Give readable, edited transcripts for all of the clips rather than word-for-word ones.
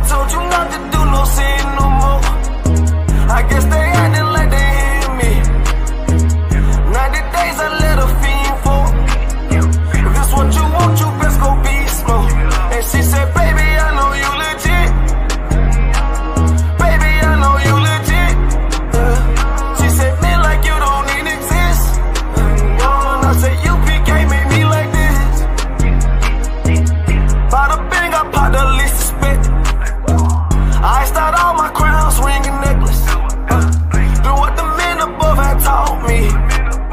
told you not to do no sin no more. I guess they acting like they hear me. 90 days I let a fiend for. If this what you want, you best go beast mode. And she said, baby, I know you legit. Baby, I know you legit. She said, me like you don't even exist. And I said, UPK made me like this. Bada bing, I popped the least suspect. I start all my crowns, ring and necklace. Do what the men above had taught me.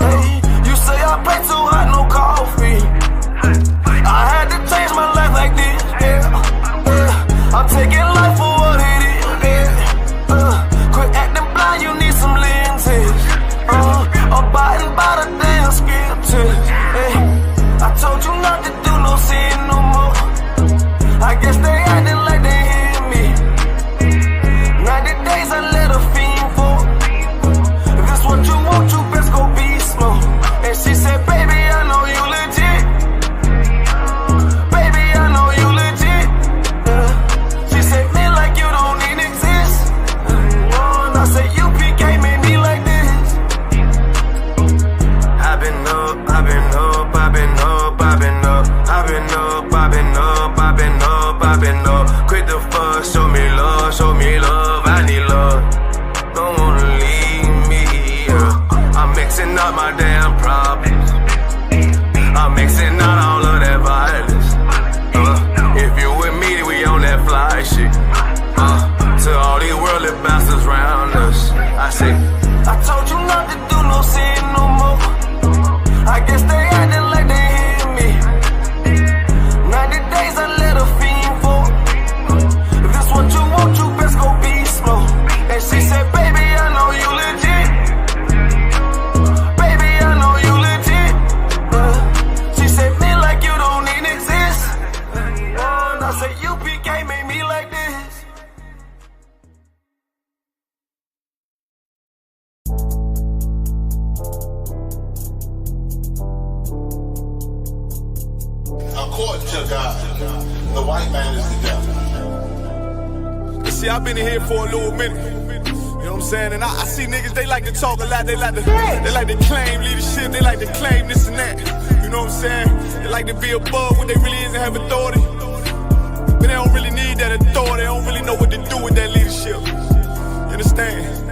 Hey, you say I play too hot, no coffee. I had to change my life like this, yeah. I'm taking life for what it is, yeah. Quit acting blind, you need some lenses. Abiding by the damn scriptures, hey. I told you not to do no sin no more. I guess they acting like they hear me. 90 days I let a fiend for. If this what you want, you best go beast mode. And she said, baby, I know you legit. Baby, I know you legit. She said, me like you don't even exist. And I said, UPK made me like this. I've been up, I've been up, I've been up, I've been up, I've been up, I've been up, I've been up, I've been up. Quit the fuss, show me love, I need love. Don't wanna leave me, yeah. I'm mixing up my damn problems. I'm mixing out all of that violence. If you with me, we on that fly shit. To all these worldly bastards round us, I say, I told you not to do no sin no more. I guess they acting like they hear me. 90 days I let a fiend for. If this what you want, you best go beast mode. And she said, baby, I know you legit. Baby, I know you legit. She said, me like you don't even exist. And I said, UPK made me like this. According to God, the white man is the devil. You see, I've been in here for a little minute. You know what I'm saying? And I see niggas, they like to talk a lot. They like to claim leadership. They like to claim this and that. You know what I'm saying? They like to be above what they really is and have authority. But they don't really need that authority. They don't really know what to do with that leadership. You understand?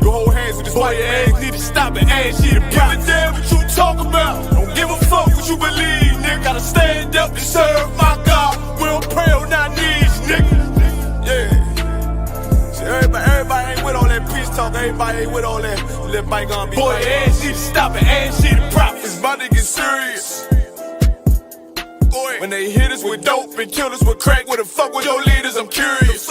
You hold hands with this white man. Need to stop and ask you to give a damn what you talk about. Don't give a fuck what you believe, nigga. Gotta stand up and serve my God. We don't pray on our knees, nigga. Yeah. See, everybody ain't with all that peace talk. Everybody ain't with all that bygone be. Boy, ask you to stop and ask you to profit. It's about to get serious. When they hit us with dope and kill us with crack, where the fuck with your leaders? I'm curious.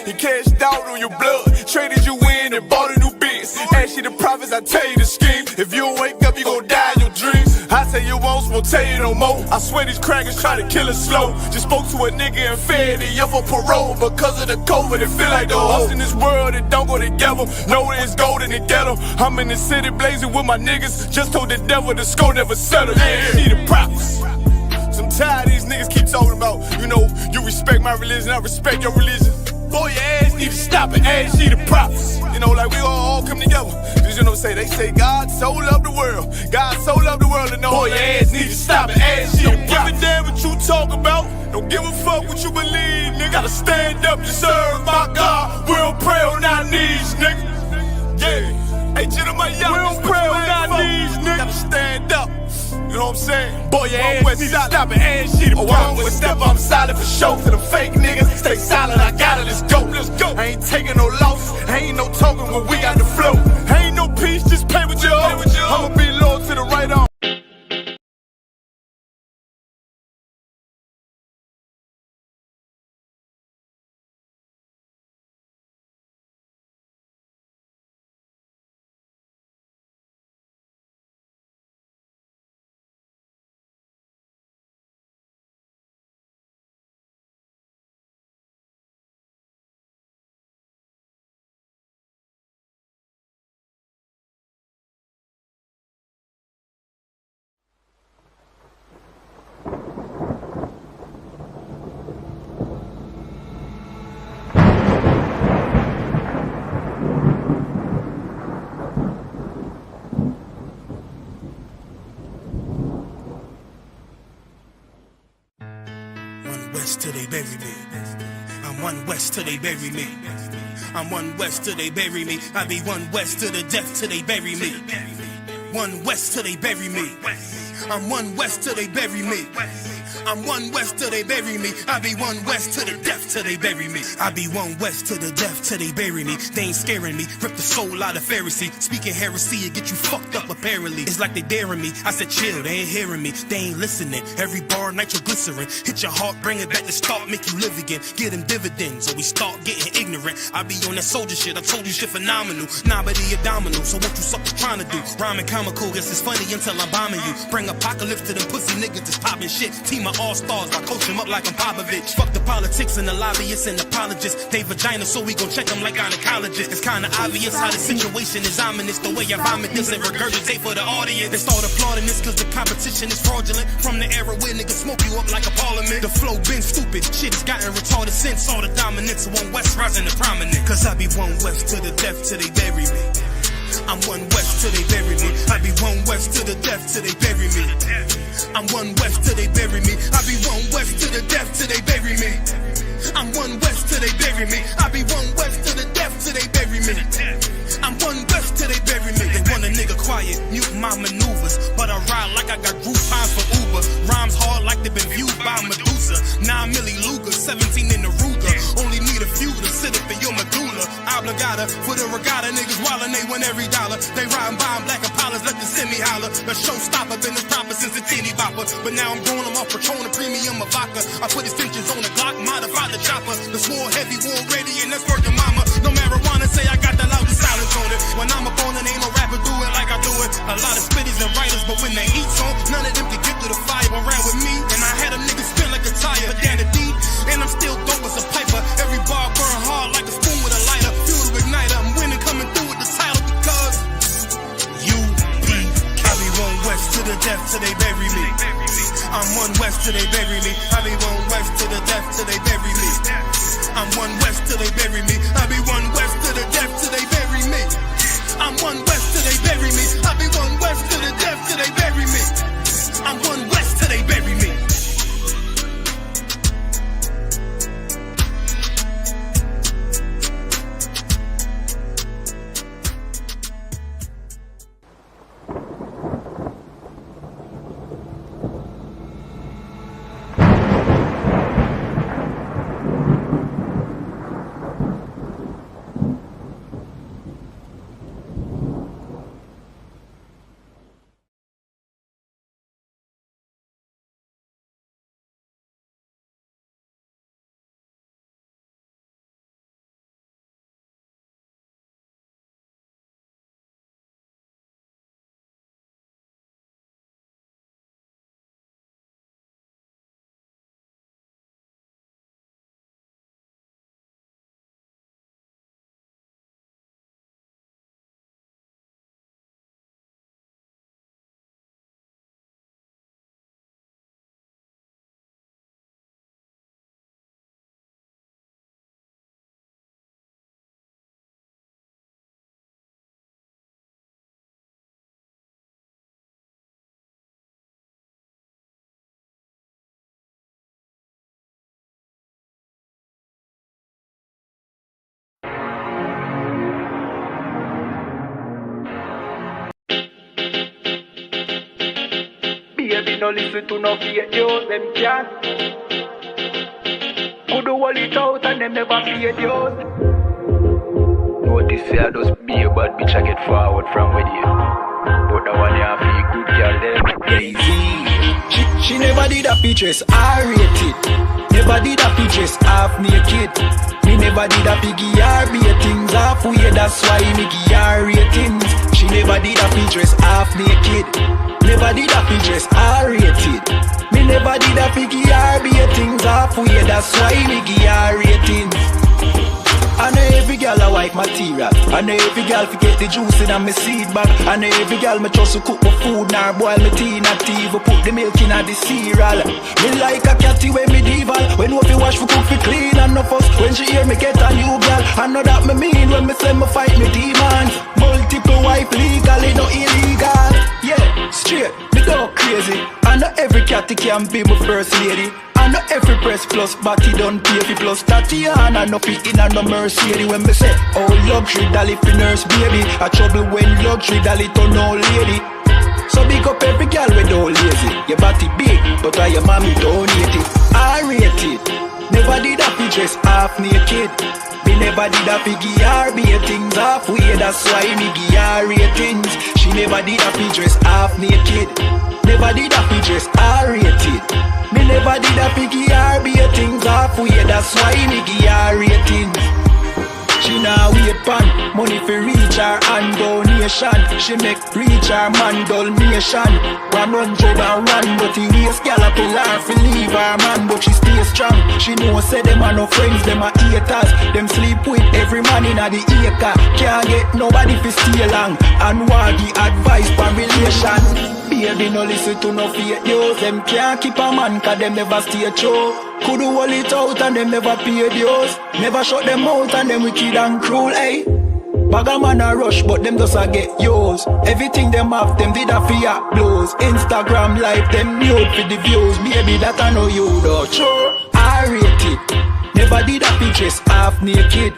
He cashed out on your blood, traded you in and bought a new biz. Ask you the prophets, I tell you the scheme. If you don't wake up, you gon' die in your dreams. I say you won't, won't tell you no more. I swear these crackers try to kill us slow. Just spoke to a nigga and fed he up for parole. Because of the COVID, it feel like the host in this world that don't go together. Know there's gold in the ghetto. I'm in the city blazing with my niggas. Just told the devil the score never settle. Yeah, see the prophets. I'm tired of these niggas keep talking about, you know, you respect my religion, I respect your religion. Boy, your ass need to stop and ask you the prophets. You know, like we all come together. Cause you know, they say God so loved the world. God so loved the world, and no, boy, your ass need to stop and ask you the prophets. Don't give a damn what you talk about. Don't give a fuck what you believe, nigga. Gotta stand up to serve my God. We don't pray on our knees, nigga. Yeah. Hey, gentlemen, y'all, we don't pray on our knees, nigga. Gotta stand up. You know what I'm saying? Boy, your ass need to stop and ask you to one with step, I'm solid for show. To them fake niggas, stay silent, I got it, let's go, let's go. I ain't taking no loss, ain't no token when we got the flow. Ain't no peace, just pay with your own. I'ma be loyal to the right arm. one west till they bury me. I'm one west till they bury me. I be one west to the death till they bury me. One west till they bury me. I'm one west till they bury me. I'm one west till they bury me. I be one west to the death till they bury me. I be one west to the death till they bury me. They ain't scaring me. Rip the soul out of Pharisee. Speaking heresy, it get you fucked up apparently. It's like they daring me. I said chill, they ain't hearing me. They ain't listening. Every bar nitroglycerin. Hit your heart, bring it back to start, make you live again. Get them dividends or we start getting ignorant. I be on that soldier shit. I told you shit phenomenal. Nah, but he abdominal. So what you suckers trying to do? Rhyming comical, guess it's funny until I'm bombing you. Bring apocalypse to them pussy niggas that's popping shit. Team of all-stars, I coach them up like I'm Popovich. Fuck the politics and the lobbyists and apologists. They vagina, so we gon' check them like gynecologists. It's kinda obvious how the situation is ominous. The way I vomit this and regurgitate for the audience. They start applauding this cause the competition is fraudulent. From the era where niggas smoke you up like a parliament. The flow been stupid, shit has gotten retarded since all the dominance of one west rising to prominent. Cause I be one west to the death till they bury me. I'm one west till they bury me. I be one west to the death till they bury me. I'm one west till they bury me. I be one west to the death till they bury me. I'm one west till they bury me. I be one west to the death till they bury me. I'm one west till they bury me. They want a nigga quiet, mute my maneuvers, but I ride like I got Groupon for Uber. Rhymes hard like they been viewed by Medusa. 9 milli Luger, 17 in the Ruger. Only need a few to sit up in your medulla. Obligata for the regatta, niggas wildin', they win every dollar. They riding by in black Impalas, let the semi holler. The showstopper, been the proper since the teeny bopper. But now I'm growing them off Patron, a premium of vodka. I put extensions on the Glock, modified the chopper. The swore heavy, war ready, and that's worth your mama. No marijuana, say I got the loudest silence on it. When I'm up on it, ain't no rapper do it like I do it. A lot of spitties and writers, but when they heat's on, none of them can get to the fire around with me. And I had a nigga spin like a tire, but down the deep, and I'm still dope as a piper. Every bar burn hard like a spoon with a lighter. Fuel to igniter, I'm winning, coming through with the title because I be one west to the death till they bury me. I'm one west till they bury me. I be one west to the death till they bury me. I'm one west till they bury me. I be one west to the death till they bury me. I'm one west till they bury me. I be one west to the death till they bury me. I'm one west till they bury me. Baby, no listen to no fake news, them can't. Could do all it out and them never fake news. Notice say I just be a bad bitch, I get forward from with you. But the one you feel good girl, them easy. She never did a pictures, R-rated. Never did a pictures, half naked. Me never did a piggy R-rated things halfway, that's why me give R-ratings. She never did a pictures, half naked. Never did a pictures R-rated. Me never did a piggy R-rated things halfway, that's why me give R-ratings. I know every girl a white material. I know every girl forget the juice in my seed bag. I know every girl me trust to cook my food, nor boil my tea, not even put the milk in the cereal. Me like a catty when me dival. When no fi wash for cook fi clean and no fuss. When she hear me get a new girl, I know that me mean when me say me fight me demons. Multiple wife legally, no illegal. Yeah. straight, me go crazy. I know every cat can be my first lady. I know every press plus body done pay fi plus Tatiana no fi in a no Mercedes. When me say, oh luxury dolly fi nurse baby, a trouble when luxury dolly turn old lady. So big up every girl with no lazy. Your body big, but I your mommy don't hate it. I rate it. Never did a fi dress half naked. Me never did a fi give her be things halfway. That's why me give her ratings. She never did a fi dress half naked. Never did a fi dress her rated. Me never did a fi give her be things halfway. That's why me give her ratings. She now wait pan money for reach her and donation. She make reach her man donation. 101, but he waste gal a pill her fi leave her man, but she stay strong. She know say them are no friends, them are haters. Them sleep with every man in a the acre. Can't get nobody fi stay long and want the advice for relation. Baby no listen to no fake news. Them can't keep a man 'cause them never stay true. Could do all it out and them never pay dues. Never shut them out and them wicked and cruel, eh? Bag a man a rush but them just a get yours. Everything them have them did a fear blows. Instagram live them nude for the views. Baby that I know you though. Sure, I rate it. Never did a fi dress half naked.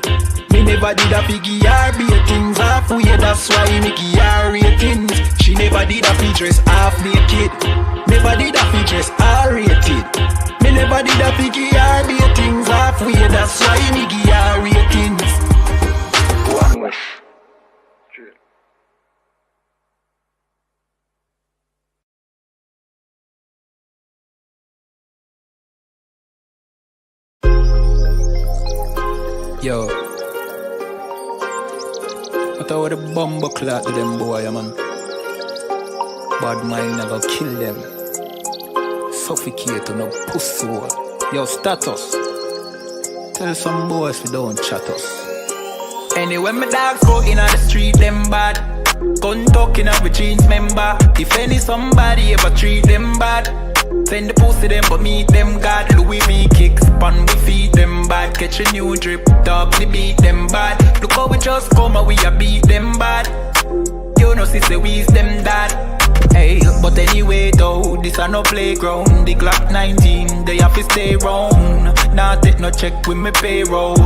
Me never did a fi give her be things halfway. That's why me give her ratings. She never did a fi dress half naked. Never did a fi dress her rated. Me never did a fi give her be things halfway. That's why me give her ratings. One West. Yo, what about the bumbo clock to them boy, man? Bad mind never kill them. Suffocate to no pussy. Yo, status. Tell some boys we don't chat us. Anyway, my dogs go in on the street, them bad. Gun talking up with jeans member. If any somebody ever treat them bad, send the pussy them but meet them God. Louis V kicks, pan we feed them bad. Catch a new drip, dog we beat them bad. Look how we just come and we a beat them bad. You know sister we's them dad. Hey, but anyway though, this a no playground. The Glock 19, they have to stay round. Nah take no check with me payroll.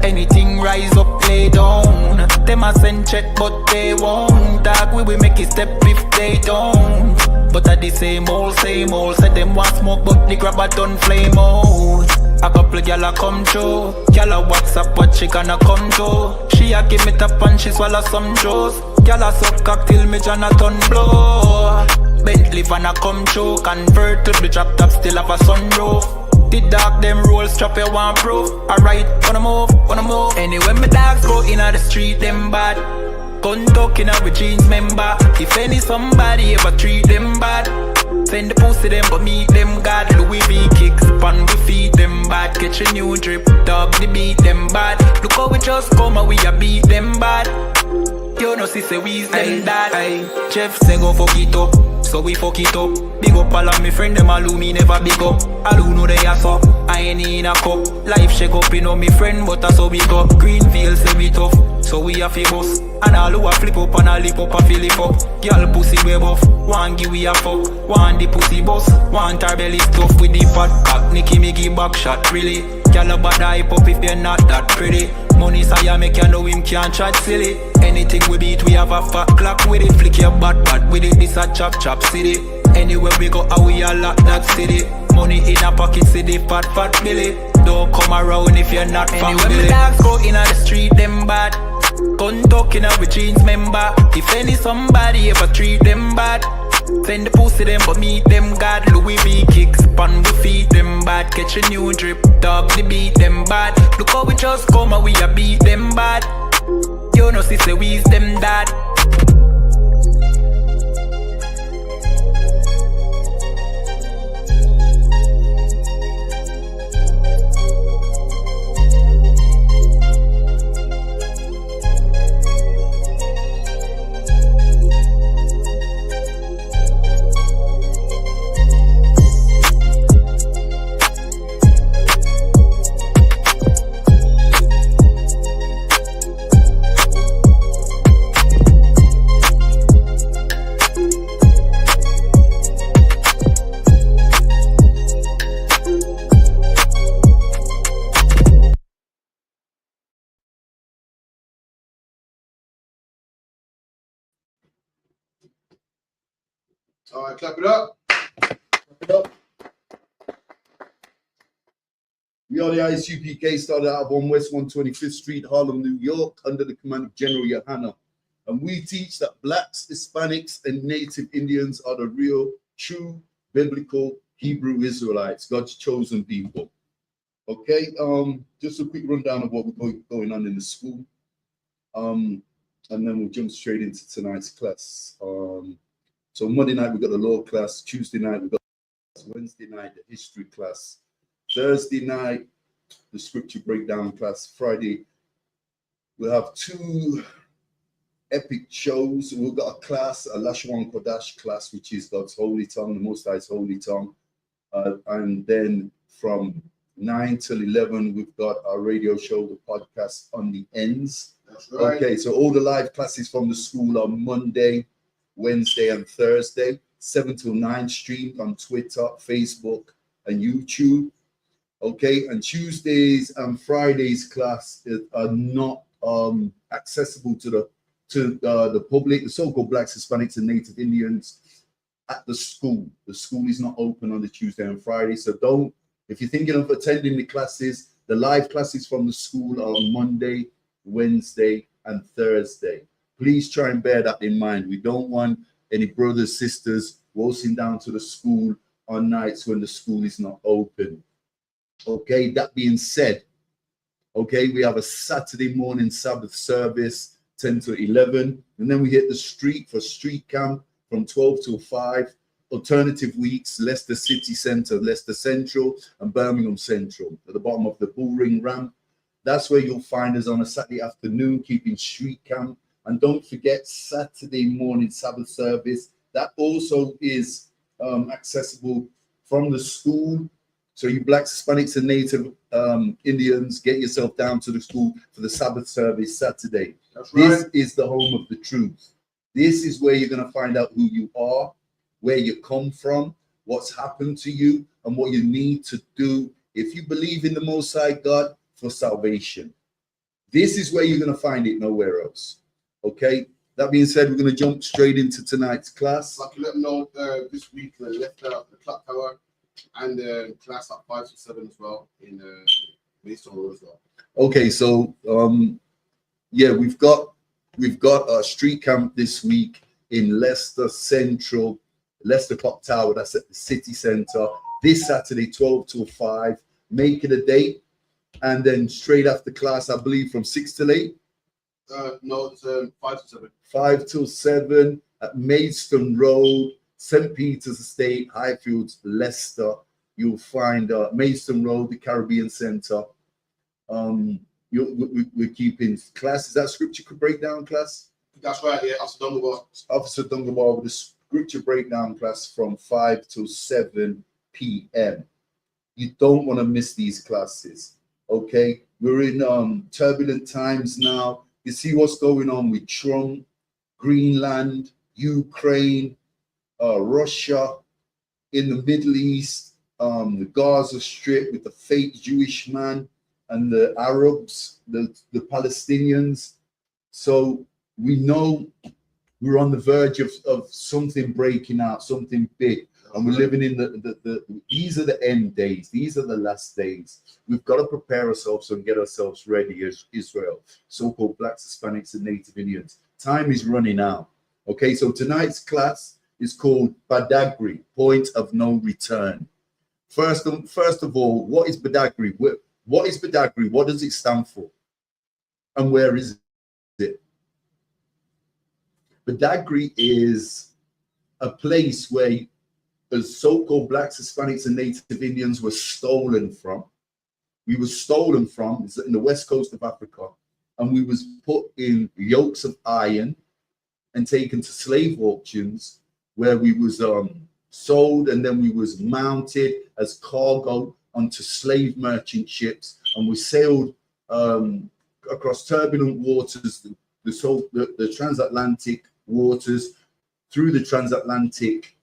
Anything rise up, play down. Them a send check but they won't. Dog we will make it step if they don't. But at the same old, said them want smoke but the grab a done flame out. A couple gyal a come through. Gyal a WhatsApp what she gonna come to. She a give me tap and she swallow some juice. Gyal a suck cock till me Jonathan blow. Bentley van a come through. Convert to the drop top still have a sunroof. The dog them roll strap you want proof. Alright, wanna move. Anyway my dogs go in the street them bad. Gun talking up with jeans member. If any somebody ever treat them bad, send the pussy them but meet them God. Louis V kicks, pan we feed them bad. Catch a new drip, dog they beat them bad. Look how we just come and we a beat them bad. You know see say we's them dad. Aye, Jeff say go fuck it up, so we fuck it up. Big up all of me friend them all who me never big up. All who know they are so, I ain't in a cup. Life shake up you know me friend but that's how we go. Greenfield say we tough, so we a fi bust. And all who a flip up and a lip up a fill it up. Girl pussy we buff, one give we a fuck. One the pussy bust, one her belly stuff with the fat cock. Nicky me give back shot really. Girl a bad hype up if you're not that pretty. Money say make you know him can't chat silly. Anything we beat we have a fat clock with it. Flick your bad with it, this a chop city. Anywhere we go how we a lock that city. Money in a pocket see the fat Billy. Don't come around if you're not family. Anyway my dogs go in on the street them bad. Gun talking up with jeans member. If any somebody ever treat them bad, send the pussy them but meet them God. Louis V kicks, pan we feed them bad. Catch a new drip, dog they beat them bad. Look how we just come and we a beat them bad. You know sister we's them dad. All right, clap it up. Clap it up. We are the ISUPK, started out on West 125th Street, Harlem, New York, under the command of General Yohana. And we teach that blacks, Hispanics, and Native Indians are the real, true, biblical Hebrew Israelites, God's chosen people. Okay, just a quick rundown of what we're going on in the school. And then we'll jump straight into tonight's class. So Monday night, we've got the law class. Tuesday night, we've got Wednesday night, the history class. Thursday night, the scripture breakdown class. Friday, we'll have 2 epic shows. We've got a class, a Lashwan Kodash class, which is God's holy tongue, the Most High's holy tongue. And then from 9 till 11, we've got our radio show, the podcast on the ends. That's right. Okay, so all the live classes from the school are Monday, Wednesday, and Thursday, 7 till 9 streamed on Twitter, Facebook, and YouTube. Okay, and Tuesdays and Fridays class are not accessible to the public, the so-called blacks, Hispanics, and Native Indians at the school. The school is not open on the Tuesday and Friday, so don't. If you're thinking of attending the classes, the live classes from the school are Monday, Wednesday, and Thursday. Please try and bear that in mind. We don't want any brothers, sisters waltzing down to the school on nights when the school is not open. Okay, that being said, okay, we have a Saturday morning Sabbath service, 10 to 11, and then we hit the street for street camp from 12 till 5. Alternative weeks, Leicester City Centre, Leicester Central, and Birmingham Central, at the bottom of the Bullring ramp. That's where you'll find us on a Saturday afternoon, keeping street camp. And don't forget Saturday morning Sabbath service. That also is accessible from the school. So you blacks, Hispanics, and Native Indians, get yourself down to the school for the Sabbath service Saturday. That's right. This is the home of the truth. This is where you're going to find out who you are, where you come from, what's happened to you, and what you need to do if you believe in the Most High God for salvation. This is where you're going to find it, nowhere else. Okay? That being said, we're going to jump straight into tonight's class. Like to let them know this week we left out the clock tower and the class at 5 to 7 as well in Maidstone Road as well. Okay, so yeah, we've got a street camp this week in Leicester Central, Leicester Clock Tower. That's at the city centre this Saturday, 12 till 5. Make it a date, and then straight after class, I believe from 6 till 8. No, it's 5 to 7. 5 till 7 at Maidstone Road, St. Peter's Estate, Highfields, Leicester. You'll find Maidstone Road, the Caribbean Centre. We're keeping class. Is that scripture breakdown class? That's right, yeah. Officer Dungabar with the scripture breakdown class from 5 till 7 p.m. You don't want to miss these classes. Okay, we're in turbulent times now. You see what's going on with Trump, Greenland, Ukraine, Russia, in the Middle East, the Gaza Strip with the fake Jewish man, and the Arabs, the Palestinians. So we know we're on the verge of something breaking out, something big. And we're living in these are the end days. These are the last days. We've got to prepare ourselves and get ourselves ready as Israel, so-called blacks, Hispanics, and Native Indians. Time is running out. Okay, so tonight's class is called Badagry, Point of No Return. First of all, what is Badagry? What is Badagry? What does it stand for? And where is it? Badagry is a place where the so-called blacks, Hispanics, and Native Indians were stolen from. We were stolen from, it's in the west coast of Africa, and we was put in yokes of iron and taken to slave auctions where we was sold, and then we was mounted as cargo onto slave merchant ships, and we sailed across turbulent waters, the transatlantic waters, through the transatlantic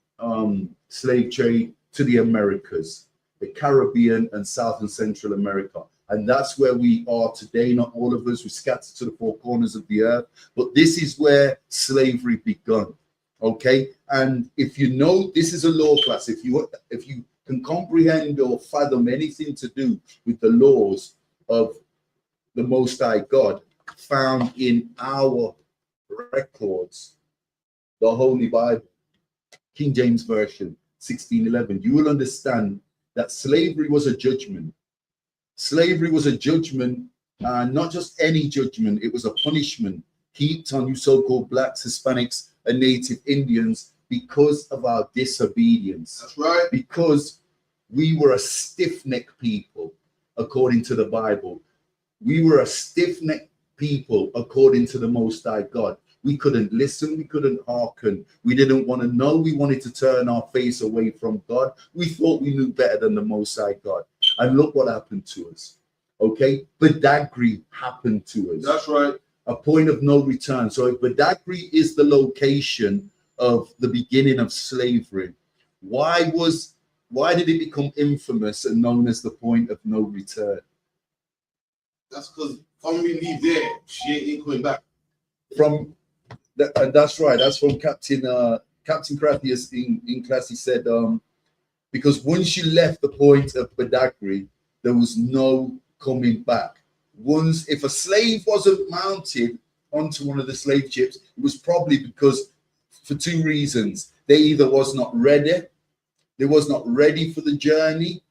slave trade to the Americas, the Caribbean and South and Central America. And that's where we are today. Not all of us, we scattered to the four corners of the earth, but this is where slavery begun. Okay, and if you know this is a law class, if you can comprehend or fathom anything to do with the laws of the Most High God found in our records, the Holy Bible, King James Version 1611, you will understand that slavery was a judgment. Slavery was a judgment, not just any judgment, it was a punishment heaped on you so-called blacks, Hispanics, and Native Indians because of our disobedience. That's right. Because we were a stiff-necked people, according to the Bible. We were a stiff-necked people, according to the Most High God. We couldn't listen, we couldn't hearken. We didn't want to know. We wanted to turn our face away from God. We thought we knew better than the Most High God. And look what happened to us. Okay? Badagry happened to us. That's right. A point of no return. So if Badagry is the location of the beginning of slavery, why did it become infamous and known as the point of no return? That's because when we leave there, she ain't coming back. That's right. That's from Captain Crathius in class. He said, because once you left the point of Badagry, there was no coming back. Once, if a slave wasn't mounted onto one of the slave ships, it was probably because for two reasons. They either was not ready, they was not ready for the journey,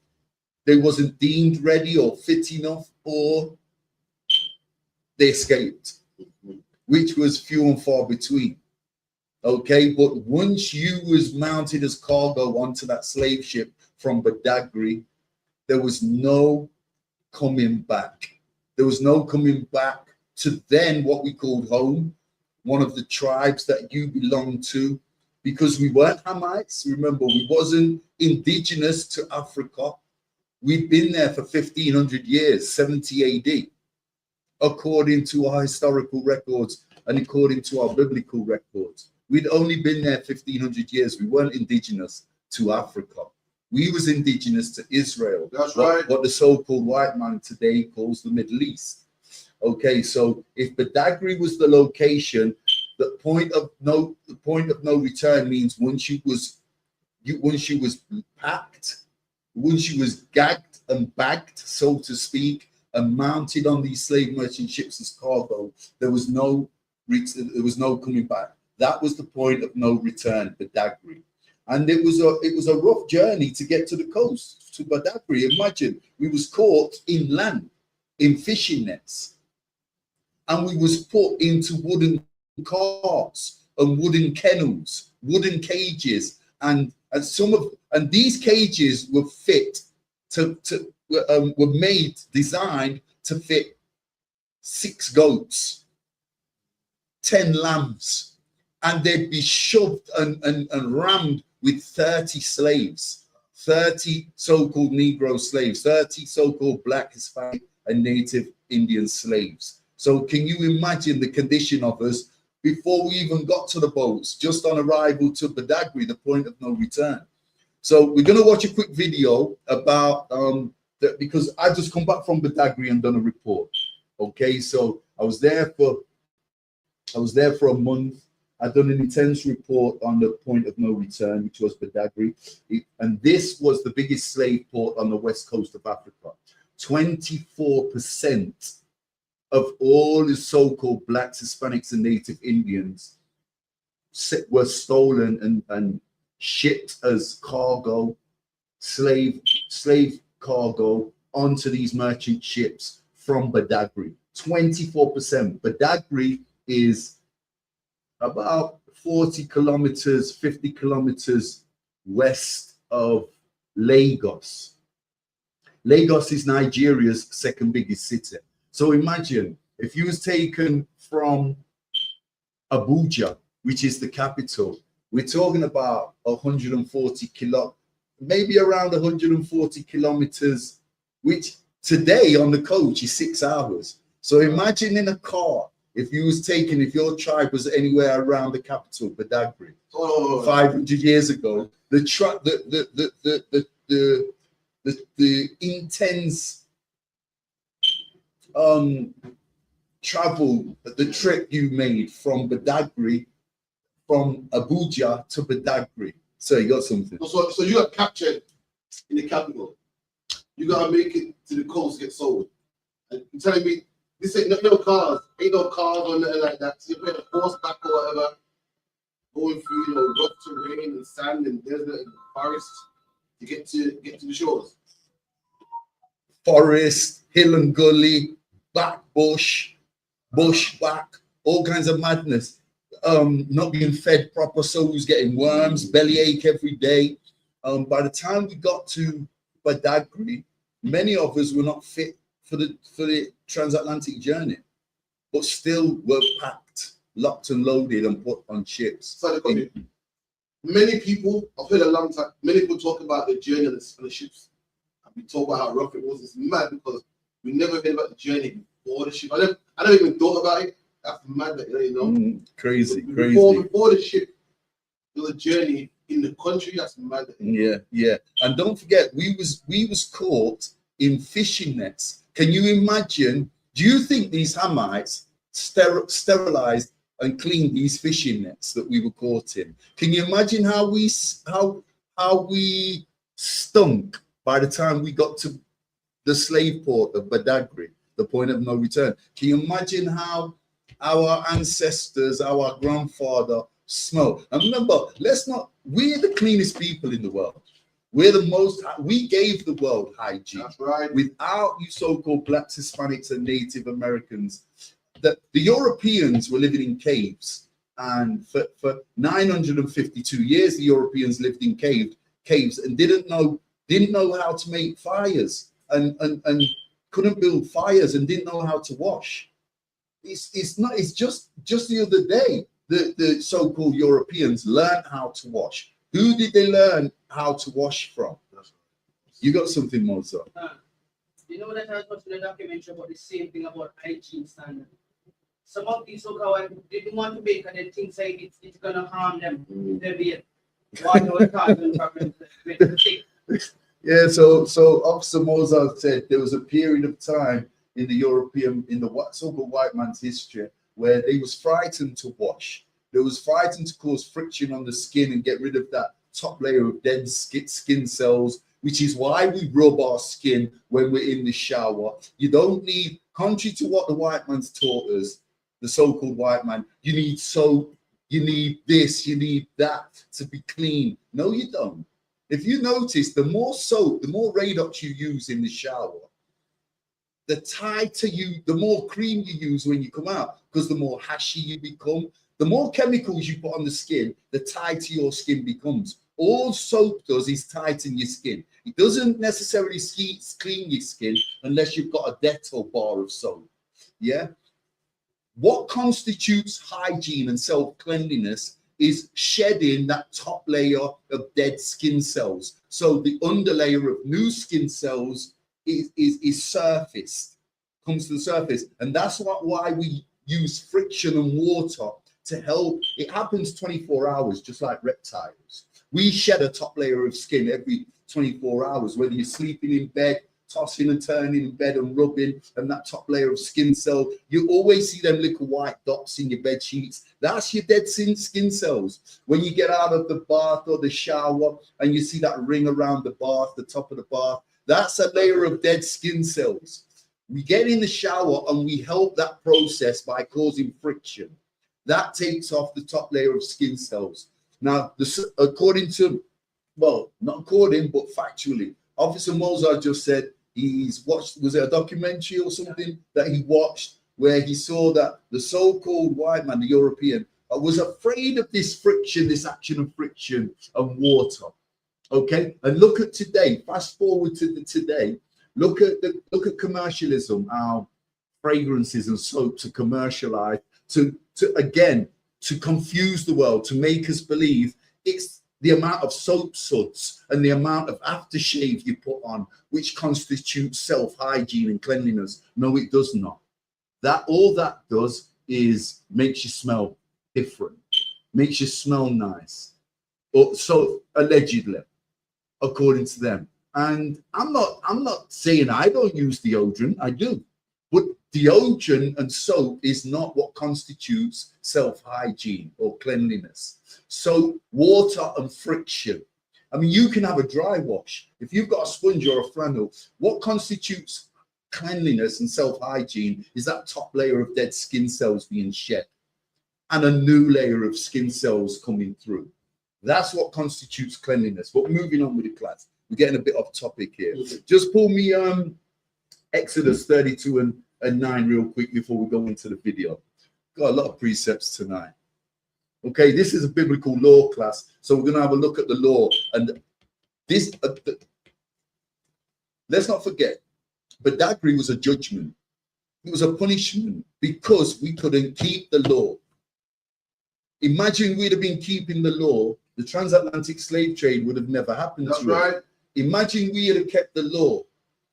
they wasn't deemed ready or fit enough, or they escaped, which was few and far between. Okay, but once you was mounted as cargo onto that slave ship from Badagry, there was no coming back. There was no coming back to then what we called home, one of the tribes that you belong to, because we weren't Hamites. Remember, we wasn't indigenous to Africa. We'd been there for 1,500 years, 70 AD, according to our historical records and according to our biblical records. We'd only been there 1,500 years. We weren't indigenous to Africa. We was indigenous to Israel. That's right. What the so-called white man today calls the Middle East. Okay, so if Badagry was the location, the point of no return means once you was packed, once you was gagged and bagged, so to speak, and mounted on these slave merchant ships as cargo, there was no coming back. That was the point of no return, Badagry. And it was a rough journey to get to the coast, to Badagry. Imagine, we was caught inland in fishing nets, and we was put into wooden carts and wooden kennels, wooden cages, and these cages were designed to fit 6 goats, 10 lambs, and they'd be shoved and rammed with 30 slaves, 30 so-called Negro slaves, 30 so-called Black, Hispanic, and Native Indian slaves. So can you imagine the condition of us before we even got to the boats, just on arrival to Badagry, the point of no return? So we're going to watch a quick video about that, because I just come back from Badagry and done a report. Okay, so I was there for a month. I'd done an intense report on the point of no return, which was Badagry. And this was the biggest slave port on the west coast of Africa. 24% of all the so-called Blacks, Hispanics, and Native Indians were stolen and shipped as cargo, slave cargo, onto these merchant ships from Badagry. 24%. Badagry is about 40 kilometers, 50 kilometers west of Lagos. Lagos is Nigeria's second biggest city. So imagine if you was taken from Abuja, which is the capital, we're talking about 140 maybe around 140 kilometers, which today on the coach is 6 hours. So imagine in a car, if your tribe was anywhere around the capital, Badagry, 500 years ago, the intense travel, the trip you made from Badagry from Abuja to Badagry. So you got something. So you got captured in the capital. You gotta make it to the coast, get sold. And you're telling me this ain't no cars, or nothing like that. So you're playing a horseback or whatever, going through, you know, rough terrain and sand and desert and forest to get to the shores. Forest, hill and gully, back bush, bushback, all kinds of madness. Not being fed proper, so who's getting worms, bellyache every day. By the time we got to Badagry, many of us were not fit for the transatlantic journey, but still were packed, locked and loaded and put on ships. So many people, I've heard a long time, many people talk about the journey on the ships. And we talk about how rough it was. It's mad because we never heard about the journey before the ship. I never even thought about it. That's mad, you know. Crazy. Before the ship, there was a journey in the country. That's mad. Yeah. And don't forget, we was caught in fishing nets. Can you imagine? Do you think these Hamites sterilized and cleaned these fishing nets that we were caught in? Can you imagine how we stunk by the time we got to the slave port of Badagry, the point of no return? Can you imagine how our ancestors, our grandfather smelled? And remember, we're the cleanest people in the world. We gave the world hygiene. That's right. Without you so-called blacks, Hispanics, and Native Americans, the Europeans were living in caves. And for 952 years, the Europeans lived in caves and didn't know how to make fires and couldn't build fires and didn't know how to wash. It's just the other day the so-called Europeans learned how to wash. Who did they learn how to wash from? You got something, Mozart? You know that I was watching a documentary about the same thing about hygiene standard. Some of these so-called didn't want to bake and they think like it's gonna harm them in their beard. Yeah, so Officer Mozart said there was a period of time in the so-called white man's history where they was frightened to wash. They was frightened to cause friction on the skin and get rid of that top layer of dead skin cells, which is why we rub our skin when we're in the shower. You don't need, contrary to what the white man's taught us, the so-called white man, you need soap, you need this, you need that to be clean. No, you don't. If you notice, the more soap, the more Radox you use in the shower, the tighter the more cream you use when you come out, because the more hashy you become. The more chemicals you put on the skin, the tighter your skin becomes. All soap does is tighten your skin. It doesn't necessarily clean your skin unless you've got a Dettol bar of soap. Yeah. What constitutes hygiene and self-cleanliness is shedding that top layer of dead skin cells. So the underlayer of new skin cells is surfaced, comes to the surface. And that's why we use friction and water to help. It happens 24 hours, just like reptiles. We shed a top layer of skin every 24 hours, whether you're sleeping in bed, tossing and turning in bed and rubbing, and that top layer of skin cell, you always see them little white dots in your bed sheets. That's your dead skin cells. When you get out of the bath or the shower and you see that ring around the bath, the top of the bath, that's a layer of dead skin cells. We get in the shower and we help that process by causing friction. That takes off the top layer of skin cells. Now, according to, well, not according, but factually, Officer Mozart just said he's watched, was it a documentary or something that he watched where he saw that the so-called white man, the European, was afraid of this friction, this action of friction and water. Okay, and look at today. Fast forward to today. Look at commercialism. How fragrances and soaps are commercialized to confuse the world, to make us believe it's the amount of soap suds and the amount of aftershave you put on which constitutes self-hygiene and cleanliness. No, it does not. All that does is makes you smell different, makes you smell nice, or so allegedly, according to them. And I'm not saying I don't use deodorant. I do, but Deodorant and soap is not what constitutes self-hygiene or cleanliness. So water and friction. I mean, you can have a dry wash. If you've got a sponge or a flannel, what constitutes cleanliness and self-hygiene is that top layer of dead skin cells being shed and a new layer of skin cells coming through. That's what constitutes cleanliness. But moving on with the class, we're getting a bit off topic here. Just pull me Exodus 32 and 9 real quick before we go into the video. Got a lot of precepts tonight. Okay, this is a biblical law class, so we're going to have a look at the law. And this, let's not forget, Badagry was a judgment. It was a punishment because we couldn't keep the law. Imagine we'd have been keeping the law, the transatlantic slave trade would have never happened. That's to right. us. Imagine we had kept the law,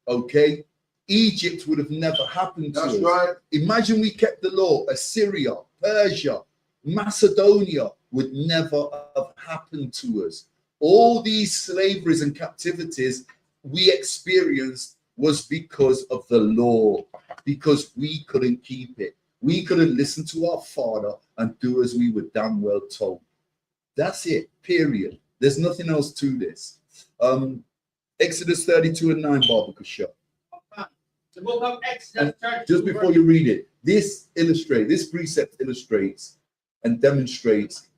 okay? Egypt would have never happened to us. That's right. Imagine we kept the law, Assyria, Persia, Macedonia would never have happened to us. All these slaveries and captivities we experienced was because of the law, because we couldn't keep it. We couldn't listen to our father and do as we were damn well told. That's it, period. There's nothing else to this. Exodus 32 and 9, Barbara Shaw. The book of Exodus. Just before you read it, this precept illustrates and demonstrates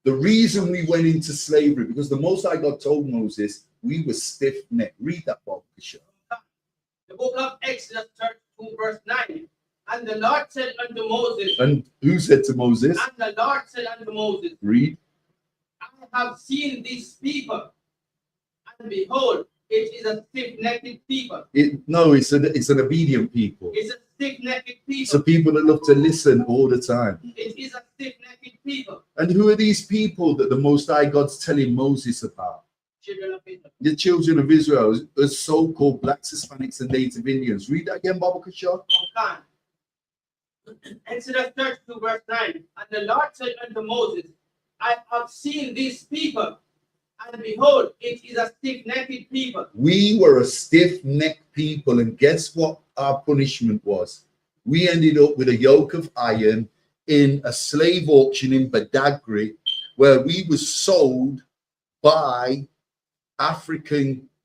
the reason we went into slavery, because the Most High God told Moses we were stiff-necked. Read that, Barbara Shaw. The book of Exodus 32 verse 9. And the Lord said unto Moses. And who said to Moses? And the Lord said unto Moses. Read. I have seen these people, and behold, it is a stiff-necked people. No, it's an obedient people. It's a stiff-necked people. It's a people that love to listen all the time. It is a stiff-necked people. And who are these people that the Most High God's telling Moses about? Children of Israel. The children of Israel, as so-called blacks, Hispanics, and Native Indians. Read that again, Baba Kashaw. Okay. Exodus 32 verse 9. And the Lord said unto Moses, I have seen these people, and behold, it is a stiff-necked people. We were a stiff-necked people, and guess what our punishment was? We ended up with a yoke of iron in a slave auction in Badagry, where we were sold by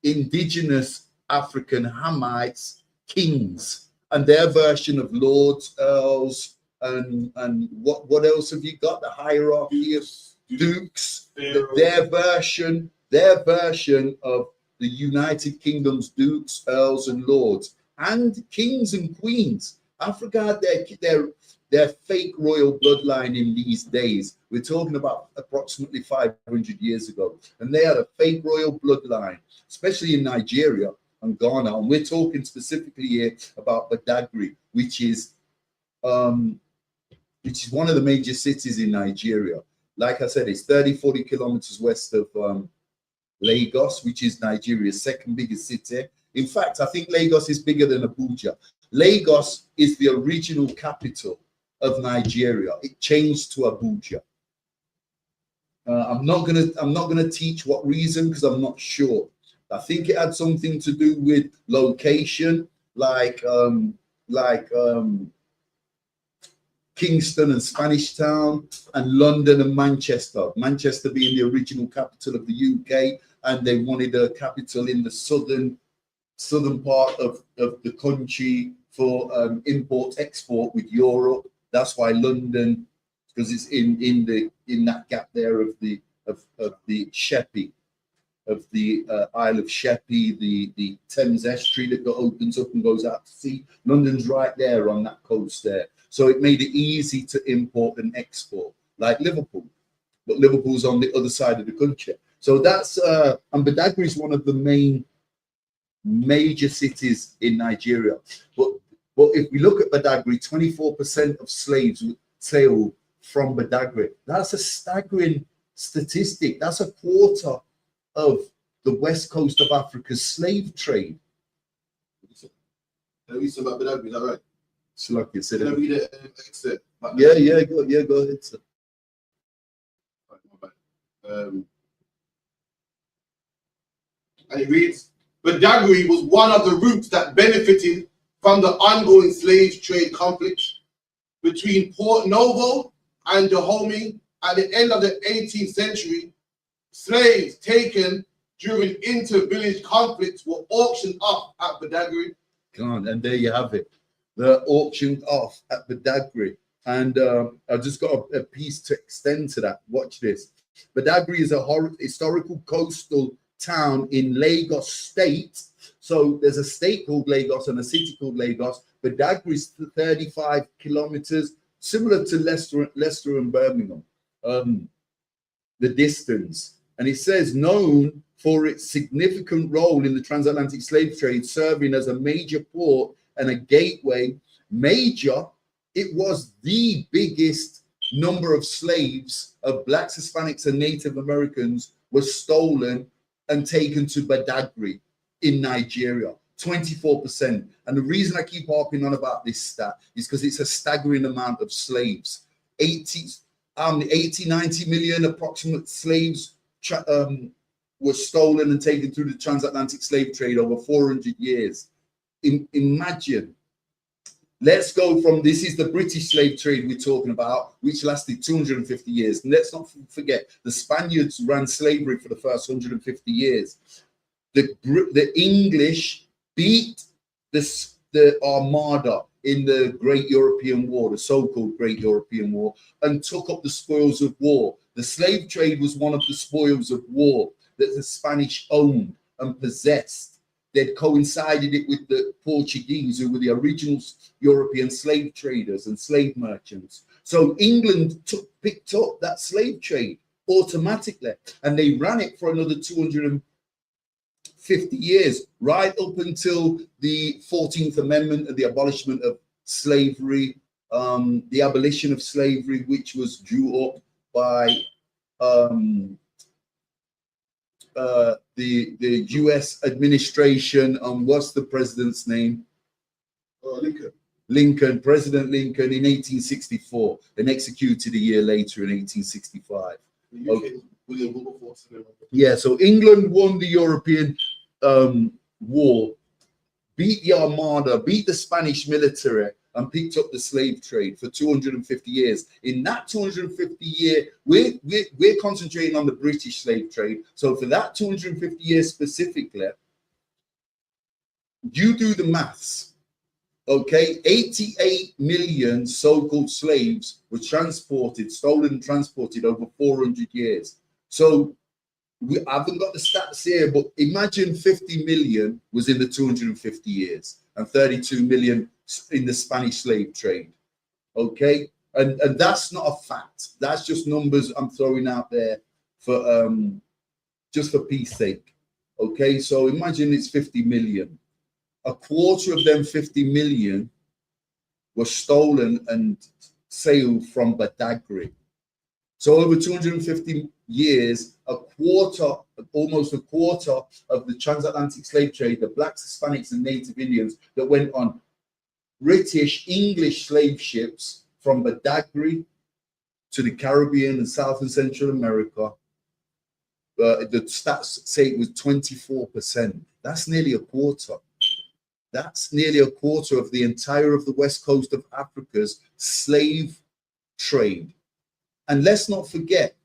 indigenous African Hamites kings and their version of lords, earls, and what else have you got? The hierarchy of dukes, their version of the United Kingdom's dukes, earls, and lords, and kings and queens. Africa had their fake royal bloodline in these days. We're talking about approximately 500 years ago, and they had a fake royal bloodline, especially in Nigeria and Ghana. And we're talking specifically here about Badagry, which is one of the major cities in Nigeria. Like I said, it's 30-40 kilometers west of Lagos, which is Nigeria's second biggest city. In fact, I think Lagos is bigger than Abuja. Lagos is the original capital of Nigeria. It changed to Abuja. I'm not gonna teach what reason, because I'm not sure. I think it had something to do with location, like Kingston and Spanish Town, and London and Manchester. Manchester being the original capital of the UK, and they wanted a capital in the southern part of the country for import-export with Europe. That's why London, because it's in that gap there of the Sheppey, of the Isle of Sheppey, the Thames estuary that opens up and goes out to sea. London's right there on that coast there. So it made it easy to import and export, like Liverpool. But Liverpool's on the other side of the country. So that's, and Badagry is one of the major cities in Nigeria. But if we look at Badagry, 24% of slaves sailed from Badagry. That's a staggering statistic. That's a quarter of the west coast of Africa's slave trade. Tell me something about Badagry, is that right? So like you said, Can I read it? go ahead, sir. Right, my bad. And it reads, Badagry was one of the routes that benefited from the ongoing slave trade conflict between Port Novo and Dahomey at the end of the 18th century. Slaves taken during inter-village conflicts were auctioned off at Badagry. And there you have it. They're auctioned off at Badagry. And I've just got a piece to extend to that. Watch this. Badagry is a historical coastal town in Lagos State. So there's a state called Lagos and a city called Lagos. Badagry is 35 kilometers, similar to Leicester and Birmingham, the distance. And it says known for its significant role in the transatlantic slave trade, serving as a major port and a gateway. It was the biggest number of slaves of blacks, Hispanics, and Native Americans was stolen and taken to Badagry in Nigeria, 24%. And the reason I keep harping on about this stat is because it's a staggering amount of slaves. 80, 90 million approximate slaves were stolen and taken through the transatlantic slave trade over 400 years. Imagine. Let's go from, this is the British slave trade we're talking about, which lasted 250 years. And let's not forget, the Spaniards ran slavery for the first 150 years. The English beat the Armada in the Great European War, the so-called Great European War, and took up the spoils of war. The slave trade was one of the spoils of war that the Spanish owned and possessed. They'd coincided it with the Portuguese, who were the original European slave traders and slave merchants. So England picked up that slave trade automatically, and they ran it for another 250 years, right up until the 14th Amendment and the abolishment of slavery, the abolition of slavery, which was drew up by the U.S. administration. What's the president's name? President Lincoln in 1864, and executed a year later in 1865. Okay. Yeah, so England won the European war, beat the Armada, beat the Spanish military, and picked up the slave trade for 250 years. In that 250 year, we're concentrating on the British slave trade. So for that 250 years specifically, you do the maths. Okay, 88 million so-called slaves were stolen and transported over 400 years. So I haven't got the stats here, but imagine 50 million was in the 250 years and 32 million in the Spanish slave trade. Okay, and that's not a fact. That's just numbers I'm throwing out there for just for peace sake. Okay, so imagine it's 50 million. A quarter of them 50 million were stolen and sailed from Badagry. So over 250 years, almost a quarter of the transatlantic slave trade, the blacks, Hispanics, and Native Indians that went on British, English slave ships from Badagry to the Caribbean and South and Central America. The stats say it was 24%. That's nearly a quarter. That's nearly a quarter of the entire of the west coast of Africa's slave trade. And let's not forget,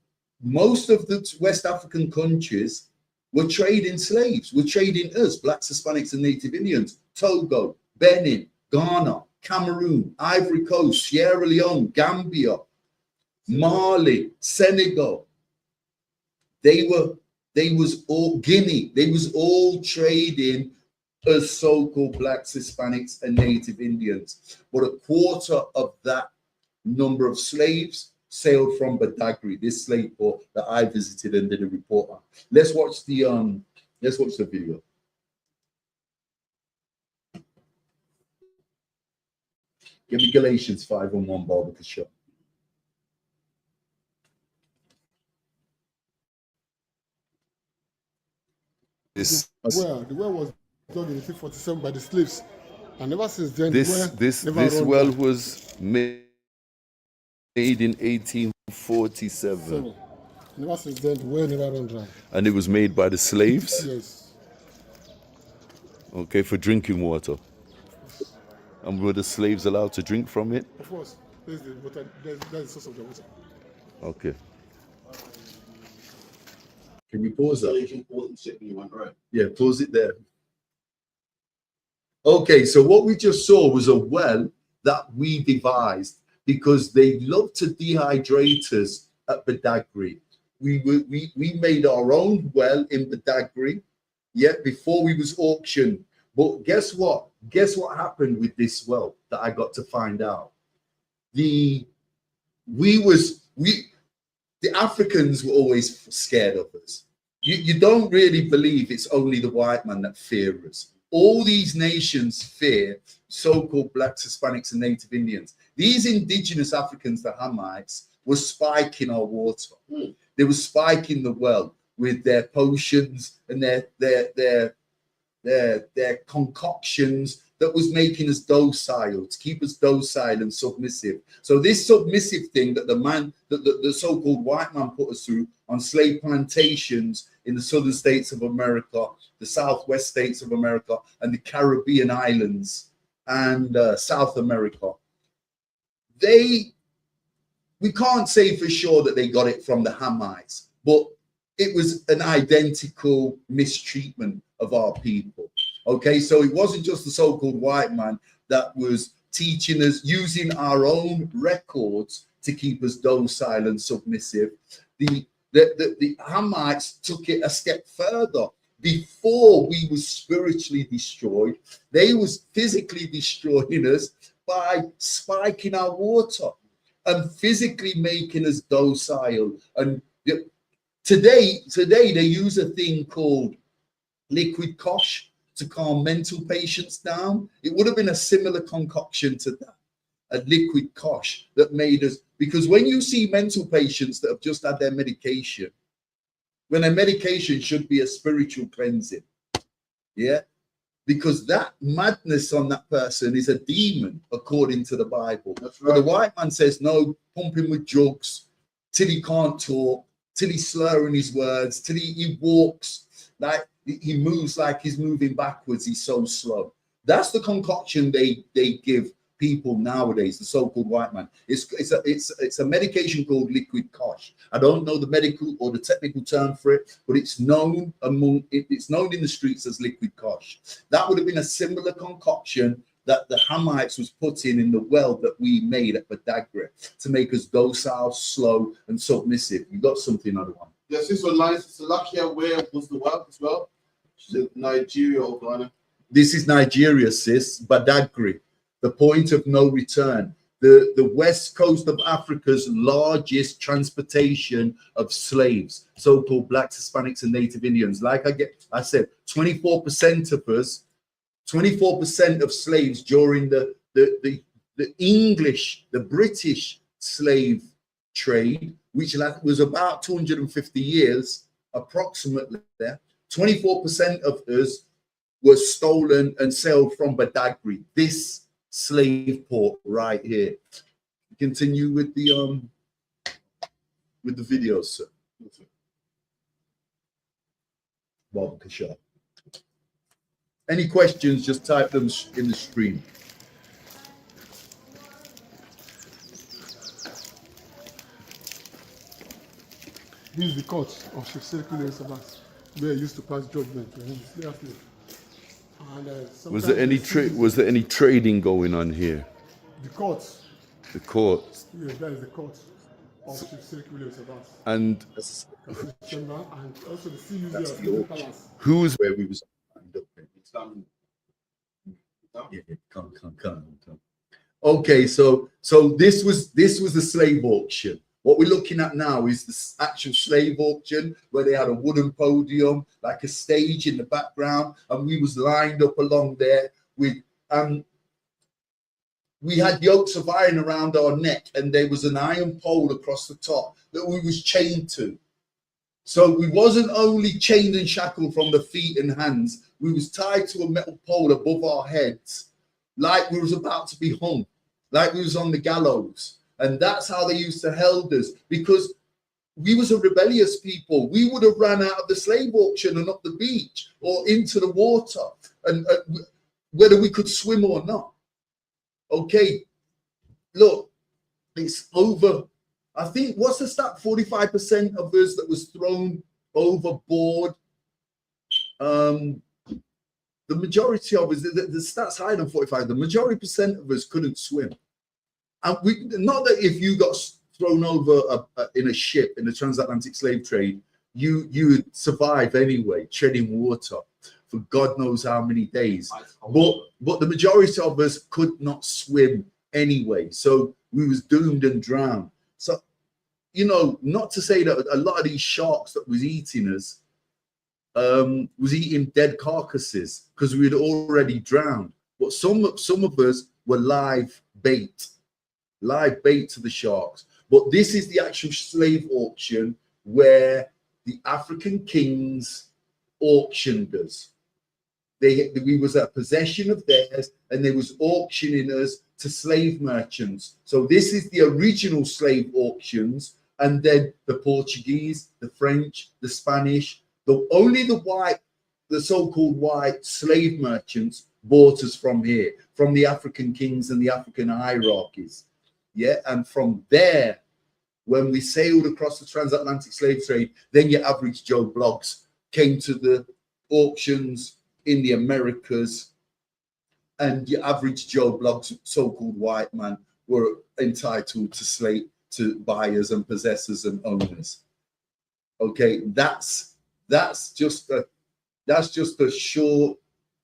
most of the West African countries were trading slaves, were trading us, blacks, Hispanics, and Native Indians. Togo, Benin, Ghana, Cameroon, Ivory Coast, Sierra Leone, Gambia, Mali, Senegal. They was all Guinea. They was all trading as so-called blacks, Hispanics, and Native Indians. But a quarter of that number of slaves sailed from Badagry, this slave port that I visited and did a report on. Let's watch the video. Give me Galatians 5:1, Barbara Shaw. The well was dug in 1847 by the slaves, and ever since then, this well was made in 1847. And ever since then, the well never run dry. And it was made by the slaves? Yes. Okay, for drinking water. And were the slaves allowed to drink from it? Of course, there's the water, there's the source of the water. Okay. Can you pause that? You can pause and sit when you want, right? Yeah, pause it there. Okay, so what we just saw was a well that we devised because they love to dehydrate us at Badagry. We made our own well in Badagry, before we was auctioned. But guess what? Guess what happened with this well that I got to find out? The Africans were always scared of us. You don't really believe it's only the white man that fear us. All these nations fear so-called blacks, Hispanics, and Native Indians. These indigenous Africans, the Hamites, were spiking our water. They were spiking the well with their potions and their concoctions that was making us docile, to keep us docile and submissive. So this submissive thing that the so-called white man put us through on slave plantations in the southern states of America, the southwest states of America, and the Caribbean islands and South America, we can't say for sure that they got it from the Hamites, but it was an identical mistreatment of our people. Okay, so it wasn't just the so-called white man that was teaching us, using our own records to keep us docile and submissive. The Hamites took it a step further. Before we were spiritually destroyed, they was physically destroying us by spiking our water and physically making us docile. And today they use a thing called liquid kosh to calm mental patients down. It would have been a similar concoction to that, a liquid kosh that made us, because when you see mental patients that have just had their medication, when a medication should be a spiritual cleansing, because that madness on that person is a demon according to the Bible. That's right. But the white man says, no, pump him with drugs till he can't talk, till he's slurring his words, till he walks like he moves like he's moving backwards. He's so slow. That's the concoction they give people nowadays, the so-called white man. It's a medication called liquid kosh. I don't know the medical or the technical term for it, but it's known in the streets as liquid kosh. That would have been a similar concoction that the Hamites was putting in the well that we made at Badagry to make us docile, slow, and submissive. You got something, other one? Yes, this one nice. So Lakia, where was the well as well? Nigeria or Ghana? This is Nigeria, sis. Badagry, the point of no return. The west coast of Africa's largest transportation of slaves, so-called blacks, Hispanics, and Native Indians. Like I said, 24% of us, 24% of slaves during the English, the British slave trade, which was about 250 years approximately there. 24% of us were stolen and sailed from Badagry, this slave port right here. Continue with the videos, sir. Bob Kashar. Any questions, just type them in the stream. This is the court of Circular Sabbath, where he used to pass judgment. And was there any trading going on here? The court. The court. Yes, that is the court of Circular Sabbath. And also the CUZ Palace. Who's where we was lined up? Yeah, come. Okay, so this was the slave auction. What we're looking at now is the actual slave auction, where they had a wooden podium, like a stage in the background, and we was lined up along there with we had yokes of iron around our neck, and there was an iron pole across the top that we was chained to. So we wasn't only chained and shackled from the feet and hands, we was tied to a metal pole above our heads, like we was about to be hung, like we was on the gallows. And that's how they used to hold us, because we was a rebellious people. We would have ran out of the slave auction and up the beach or into the water, and whether we could swim or not. Okay, look, it's over. I think, what's the stat? 45% of us that was thrown overboard. The majority of us, the stats higher than 45, the majority percent of us couldn't swim. And we, not that if you got thrown over in a ship in the transatlantic slave trade, you would survive anyway, treading water for God knows how many days. But the majority of us could not swim anyway. So we was doomed and drowned. So, you know, not to say that a lot of these sharks that was eating us was eating dead carcasses because we had already drowned. But some of us were live bait to the sharks. But this is the actual slave auction where the African kings auctioned us. We was a possession of theirs, and they was auctioning us to slave merchants. So this is the original slave auctions, and then the Portuguese, the French, the Spanish, only the so-called white slave merchants bought us from here, from the African kings and the African hierarchies. Yeah, and from there, when we sailed across the transatlantic slave trade, then your average Joe Bloggs came to the auctions in the Americas, and your average Joe Bloggs, so-called white man, were entitled to buyers and possessors and owners. Okay, that's just a short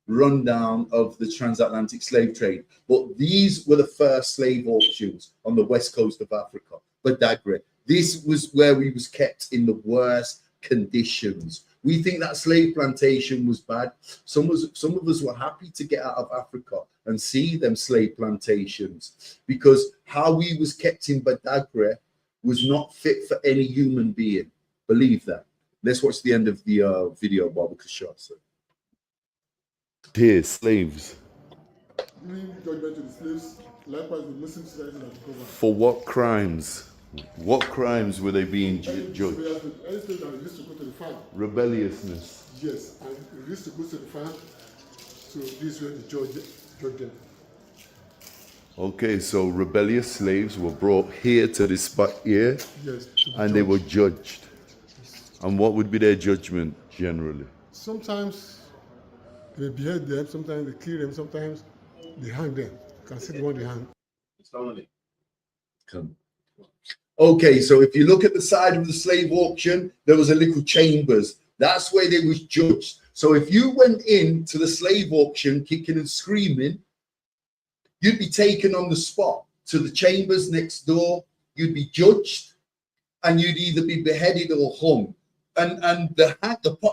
rundown of the transatlantic slave trade. But these were the first slave auctions on the west coast of Africa, Badagry. This was where we was kept in the worst conditions. We think that slave plantation was bad. Some of us were happy to get out of Africa and see them slave plantations, because how we was kept in Badagry was not fit for any human being. Believe that. Let's watch the end of the video, Baba Kashar. Here, slaves. Judgment to the slaves, likewise the Muslim society that cover. For what crimes? What crimes were they being judged? Any slave that used to go to the farm. Rebelliousness. Yes, and they used to go to the farm, so this is where the judge them. Okay, so rebellious slaves were brought here to this spot here, yes, and they were judged. And what would be their judgment generally? Sometimes they behead them, sometimes they kill them, sometimes they hang them. You can see the one they hang. Come. Okay, so if you look at the side of the slave auction, there was a little chambers. That's where they was judged. So if you went into the slave auction kicking and screaming, you'd be taken on the spot to the chambers next door. You'd be judged, and you'd either be beheaded or hung. And the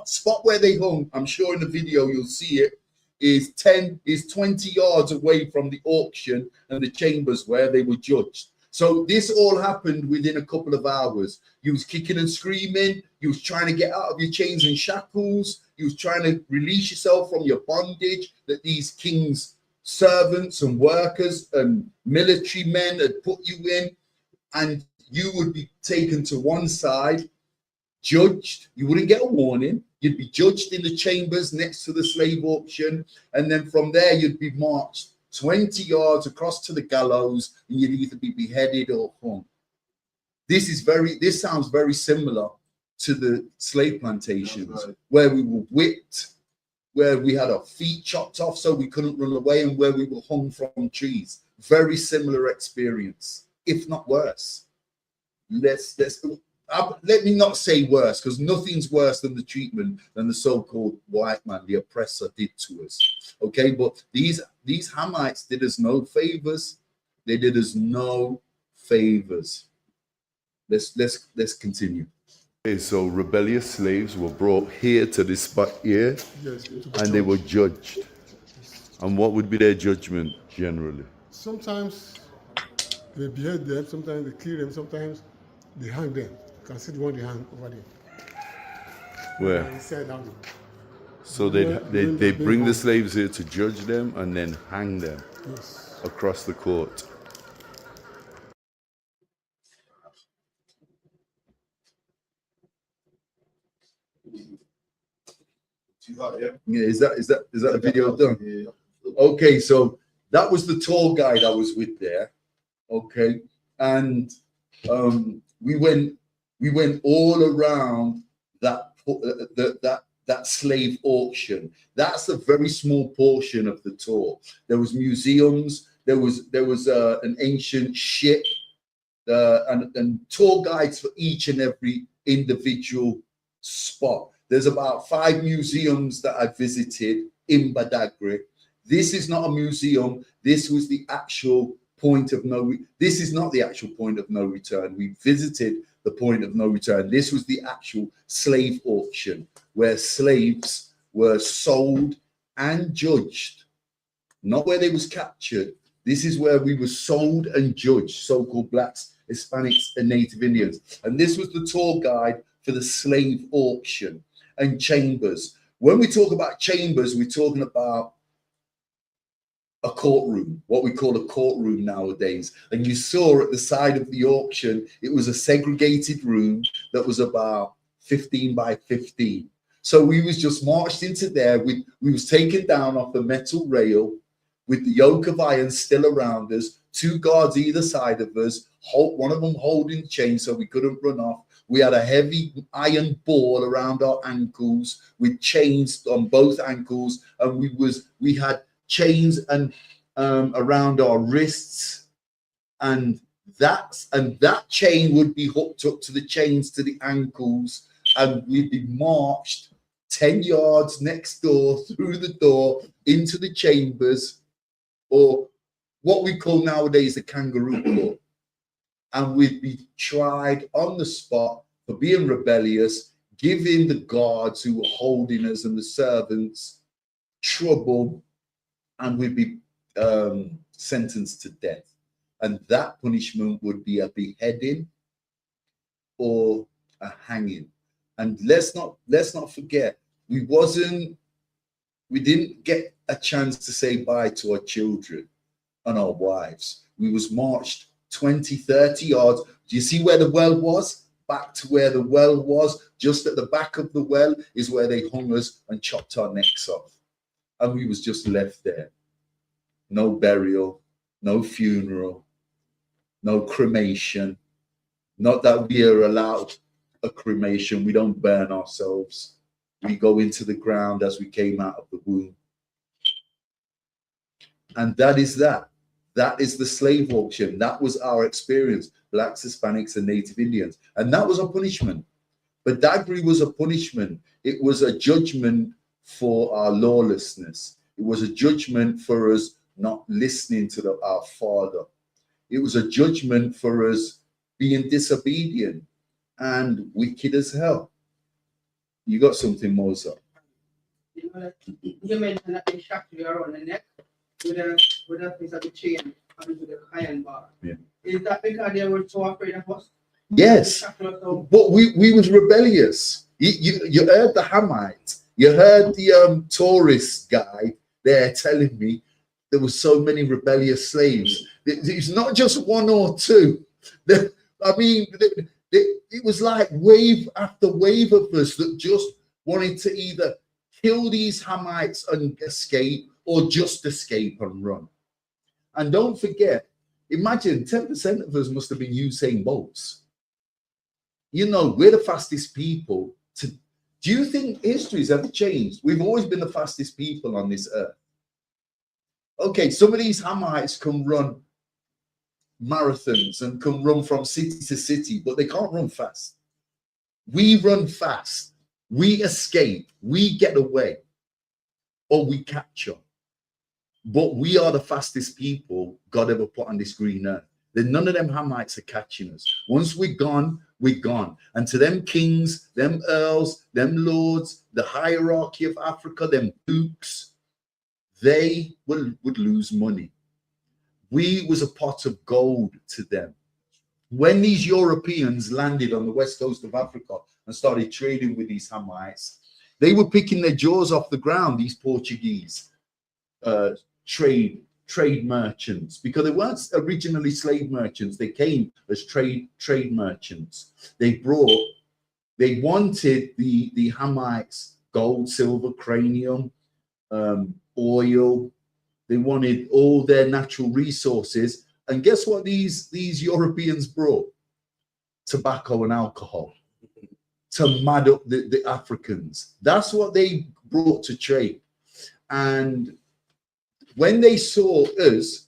spot where they hung, I'm sure in the video you'll see it, is 20 yards away from the auction and the chambers where they were judged. So this all happened within a couple of hours. You was kicking and screaming. You was trying to get out of your chains and shackles. You was trying to release yourself from your bondage that these kings' servants and workers and military men had put you in. And you would be taken to one side, judged. You wouldn't get a warning. You'd be judged in the chambers next to the slave auction. And then from there, you'd be marched 20 yards across to the gallows, and you'd either be beheaded or hung. This sounds very similar to the slave plantations, right, where we were whipped, where we had our feet chopped off so we couldn't run away, and where we were hung from trees. Very similar experience, if not worse. Let me not say worse, because nothing's worse than the treatment than the so-called white man, the oppressor, did to us. Okay, but these Hamites did us no favors. They did us no favors. Let's continue. Okay, so rebellious slaves were brought here to this spot here, yes, and they were judged. And what would be their judgment generally? Sometimes they behead them, sometimes they kill them, sometimes they hang them. You can see the one they hang over there. Where? Down. So they bring the slaves here to judge them and then hang them, yes, across the court. Yeah, is that the video done? Okay, so that was the tour guide I was with there. Okay, and we went all around that slave auction. That's a very small portion of the tour. There was museums. There was an ancient ship, and tour guides for each and every individual spot. There's about 5 museums that I visited in Badagry. This is not a museum. This was the actual point of no. This is not the actual point of no return. We visited the point of no return. This was the actual slave auction where slaves were sold and judged, not where they was captured. This is where we were sold and judged, so-called blacks, Hispanics, and Native Indians. And this was the tour guide for the slave auction and chambers. When we talk about chambers, we're talking about a courtroom, what we call a courtroom nowadays. And you saw at the side of the auction, it was a segregated room that was about 15 by 15. So we was just marched into there. We was taken down off the metal rail with the yoke of iron still around us, 2 guards either side of us, one of them holding the chain so we couldn't run off. We had a heavy iron ball around our ankles with chains on both ankles, and we had chains and around our wrists, and that chain would be hooked up to the chains to the ankles, and we'd be marched 10 yards next door through the door into the chambers, or what we call nowadays the kangaroo court, and we'd be tried on the spot for being rebellious, giving the guards who were holding us and the servants trouble, and we'd be sentenced to death. And that punishment would be a beheading or a hanging. And let's not forget, we didn't get a chance to say bye to our children and our wives. We was marched 20, 30 yards. Do you see where the well was? Back to where the well was. Just at the back of the well is where they hung us and chopped our necks off. And we was just left there. No burial, no funeral, no cremation. Not that we are allowed a cremation. We don't burn ourselves. We go into the ground as we came out of the womb. And that is that. That is the slave auction. That was our experience, blacks, Hispanics, and Native Indians. And that was a punishment. But Badagry was a punishment. It was a judgment for our lawlessness. It was a judgment for us not listening to our Father. It was a judgment for us being disobedient and wicked as hell. You got something, Mozart? You know, you mentioned that they shackle you around the neck with a piece of the chain and with the iron bar. Yeah. Is that because they were so afraid of us? Yes, but we was rebellious. You heard the Hamites. You heard the tourist guy there telling me there were so many rebellious slaves. It's not just 1 or 2. I mean, it was like wave after wave of us that just wanted to either kill these Hamites and escape, or just escape and run. And don't forget, imagine 10% of us must have been Usain Bolts. You know, we're the fastest people. Do you think history's ever changed? We've always been the fastest people on this earth. Okay, some of these Hamites can run marathons and can run from city to city, but they can't run fast. We run fast. We escape. We get away. Or we capture. But we are the fastest people God ever put on this green earth. Then none of them Hamites are catching us. Once we're gone, we're gone. And to them kings, them earls, them lords, the hierarchy of Africa, them dukes, they would lose money. We was a pot of gold to them. When these Europeans landed on the west coast of Africa and started trading with these Hamites, they were picking their jaws off the ground, these Portuguese trade merchants, because they weren't originally slave merchants. They came as trade merchants. They wanted the Hamites gold, silver, cranium, oil, They wanted all their natural resources. And guess what these Europeans brought? Tobacco and alcohol to mad up the Africans. That's what they brought to trade. And when they saw us,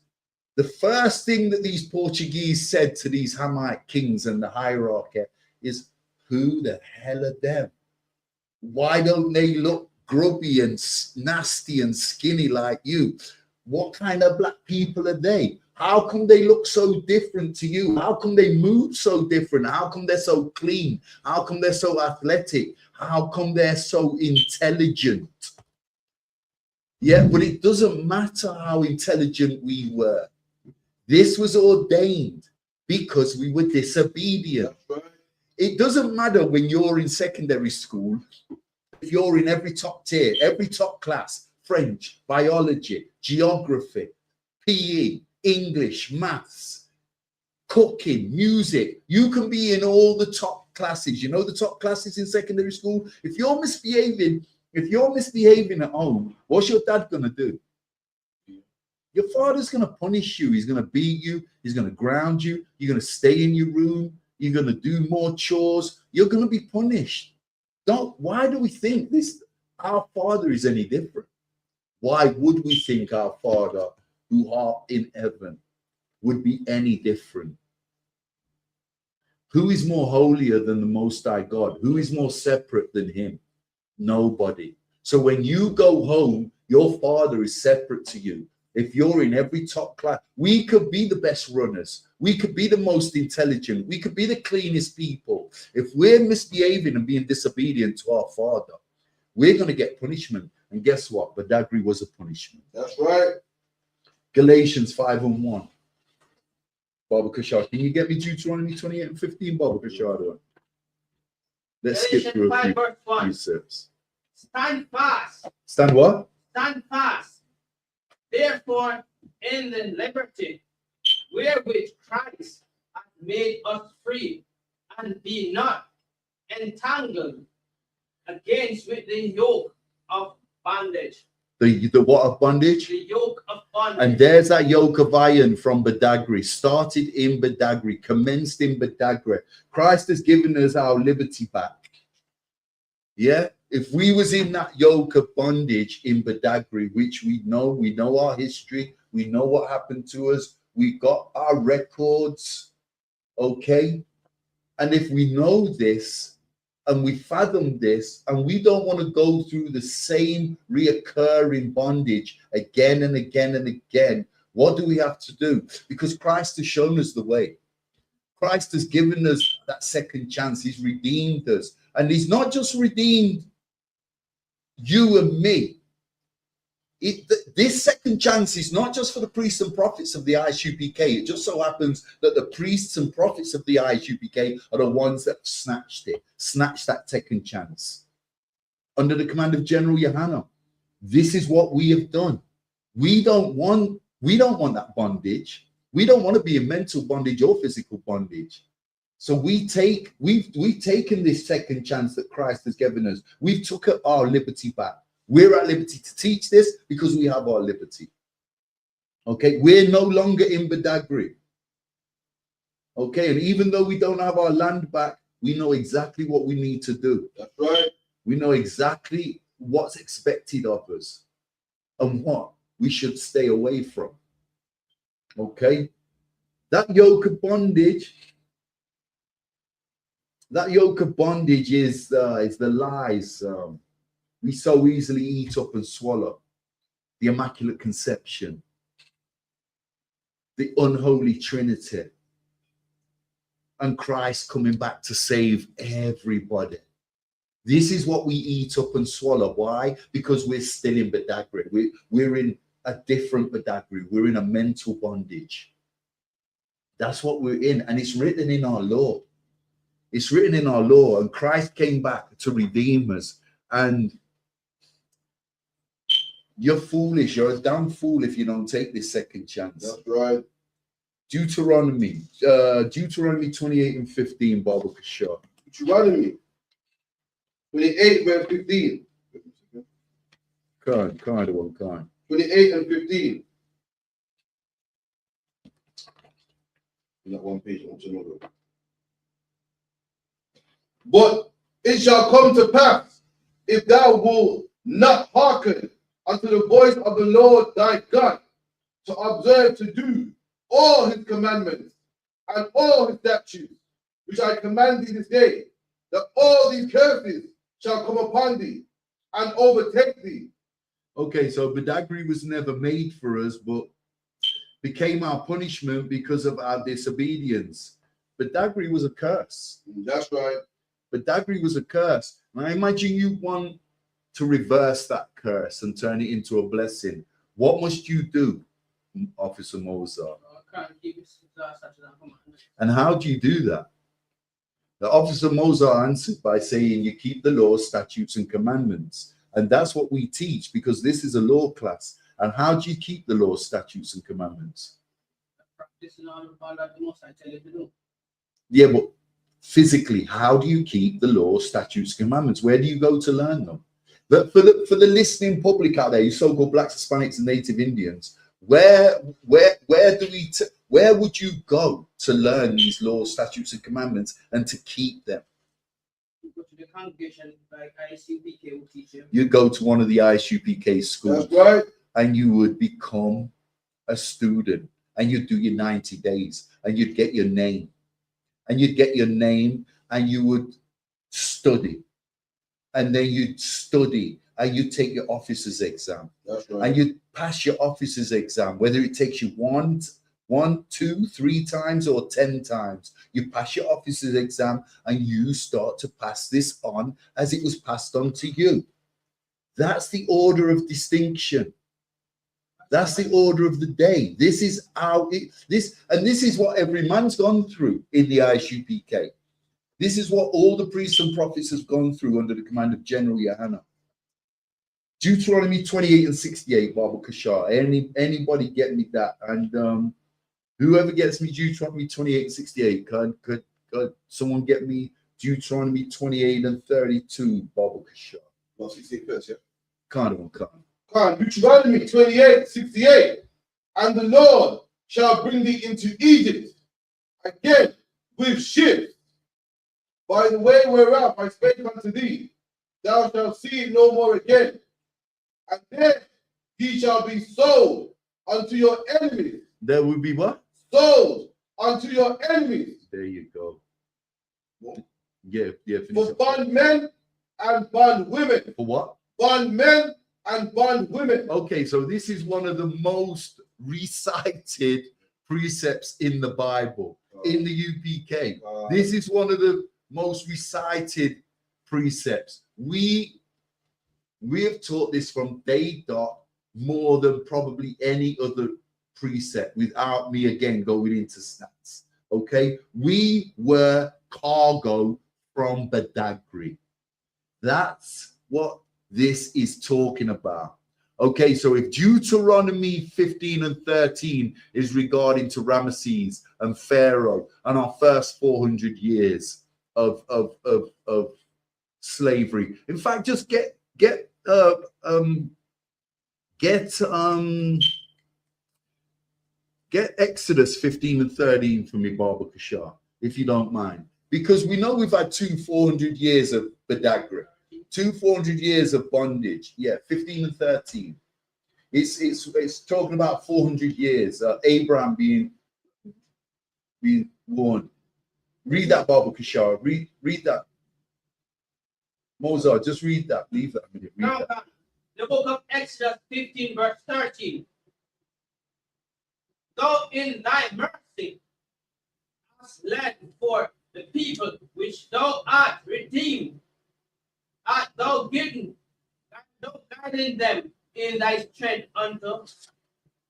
the first thing that these Portuguese said to these Hamite kings and the hierarchy is, who the hell are them? Why don't they look grubby and nasty and skinny like you? What kind of black people are they? How come they look so different to you? How come they move so different? How come they're so clean? How come they're so athletic? How come they're so intelligent? Yeah, but it doesn't matter how intelligent we were. This was ordained because we were disobedient. It doesn't matter when you're in secondary school, if you're in every top tier, every top class, French, biology, geography, PE, English, maths, cooking, music. You can be in all the top classes. You know the top classes in secondary school? If you're misbehaving at home, what's your dad going to do? Your father's going to punish you. He's going to beat you. He's going to ground you. You're going to stay in your room. You're going to do more chores. You're going to be punished. Why do we think our Father is any different? Why would we think our Father who art in heaven would be any different? Who is more holier than the Most High God? Who is more separate than him? Nobody. So when you go home, your Father is separate to you. If you're in every top class, we could be the best runners. We could be the most intelligent. We could be the cleanest people. If we're misbehaving and being disobedient to our Father, we're going to get punishment. And guess what? Badagry was a punishment. That's right. Galatians 5:1. Baba Kashar, can you get me Deuteronomy 28 and 15, Baba Kashar? Let's skip through a few precepts. Stand fast. Stand what? Stand fast. Therefore, in the liberty wherewith Christ hath made us free, and be not entangled against with the yoke of bondage. The what of bondage? The yoke of bondage. And there's that yoke of iron from Badagry, started in Badagry, commenced in Badagry. Christ has given us our liberty back. Yeah? If we was in that yoke of bondage in Badagry, which we know our history, we know what happened to us, we got our records, okay? And if we know this, and we fathom this, and we don't want to go through the same reoccurring bondage again and again and again, what do we have to do? Because Christ has shown us the way. Christ has given us that second chance. He's redeemed us. And he's not just redeemed you and me. This second chance is not just for the priests and prophets of the ISUPK. It just so happens that the priests and prophets of the ISUPK are the ones that snatched that second chance. Under the command of General Yohana, this is what we have done. We don't want that bondage. We don't want to be in mental bondage or physical bondage. So we've taken this second chance that Christ has given us. We've took our liberty back. We're at liberty to teach this because we have our liberty. Okay, we're no longer in Badagry. Okay, and even though we don't have our land back, we know exactly what we need to do. That's right. We know exactly what's expected of us and what we should stay away from. Okay, that yoke of bondage. That yoke of bondage is the lies we so easily eat up and swallow. The Immaculate Conception, the unholy Trinity, and Christ coming back to save everybody. This is what we eat up and swallow. Why? Because we're still in Badagry. We're in a different Badagry. We're in a mental bondage. That's what we're in, and it's written in our law. It's written in our law, and Christ came back to redeem us. And you're foolish. You're a damn fool if you don't take this second chance. That's right. Deuteronomy 28 and 15, Baba Kashar. Deuteronomy 28 verse 15. Kind. 28 and 15. In that one page, I want to know. But it shall come to pass, if thou wilt not hearken unto the voice of the Lord thy God, to observe to do all his commandments and all his statutes, which I command thee this day, that all these curses shall come upon thee and overtake thee. Okay, so Badagry was never made for us, but became our punishment because of our disobedience. Badagry was a curse. That's right. Badagry was a curse. And I imagine you want to reverse that curse and turn it into a blessing. What must you do, Officer Mozart? And how do you do that? The Officer Mozart answered by saying, you keep the law, statutes, and commandments. And that's what we teach, because this is a law class. And how do you keep the law, statutes, and commandments? Yeah, but physically, how do you keep the law, statutes, commandments? Where do you go to learn them? But for the listening public out there, you so-called Blacks, Hispanics, and Native Indians, where would you go to learn these laws, statutes, and commandments and to keep them? You go to the congregation like ISUPK will teach you. You go to one of the ISUPK schools. That's right. And you would become a student, and you'd do your 90 days, and you'd get your name. And you'd get your name, and you would study. And then you'd study, and you'd take your officer's exam. That's right. And you'd pass your officer's exam, whether it takes you one, 2, 3 times or 10 times. You pass your officer's exam, and you start to pass this on as it was passed on to you. That's the order of distinction. That's the order of the day. This is how this is what every man's gone through in the ISUPK. This is what all the priests and prophets have gone through under the command of General Yohana. Deuteronomy 28 and 68, Baba Kashar. Anybody get me that? And whoever gets me Deuteronomy 28 and 68, could someone get me Deuteronomy 28 and 32, Baba Kashar? Well, 68 first, yeah. Kind of one, kind. Deuteronomy 28, 68. And the Lord shall bring thee into Egypt again with ships, by the way whereof I spake unto thee, thou shalt see it no more again. And then ye shall be sold unto your enemies. There will be what? Sold unto your enemies. There you go. Yeah. For bondmen and bondwomen. For what? Bondmen and bondwomen. Okay, so this is one of the most recited precepts in the Bible, in the UPK. This is one of the most recited precepts. We have taught this from day dot more than probably any other precept, without me again going into stats. Okay, we were cargo from Badagry. That's what this is talking about. Okay, so if Deuteronomy 15 and 13 is regarding to Ramesses and Pharaoh and our first 400 years of slavery, in fact, just get Exodus 15 and 13 for me, Baba Kashar, if you don't mind, because we know we've had 400 years of Badagry. 400 years of bondage. Yeah, 15 and 13. It's talking about 400 years. Abraham being born. Read that, Baba Kashar. Read that. Mozart, just read that. Leave that a minute. Read that. The book of Exodus 15 verse 13. Thou in thy mercy hast led for the people which thou art redeemed, art thou given, thou guiding them in thy strength unto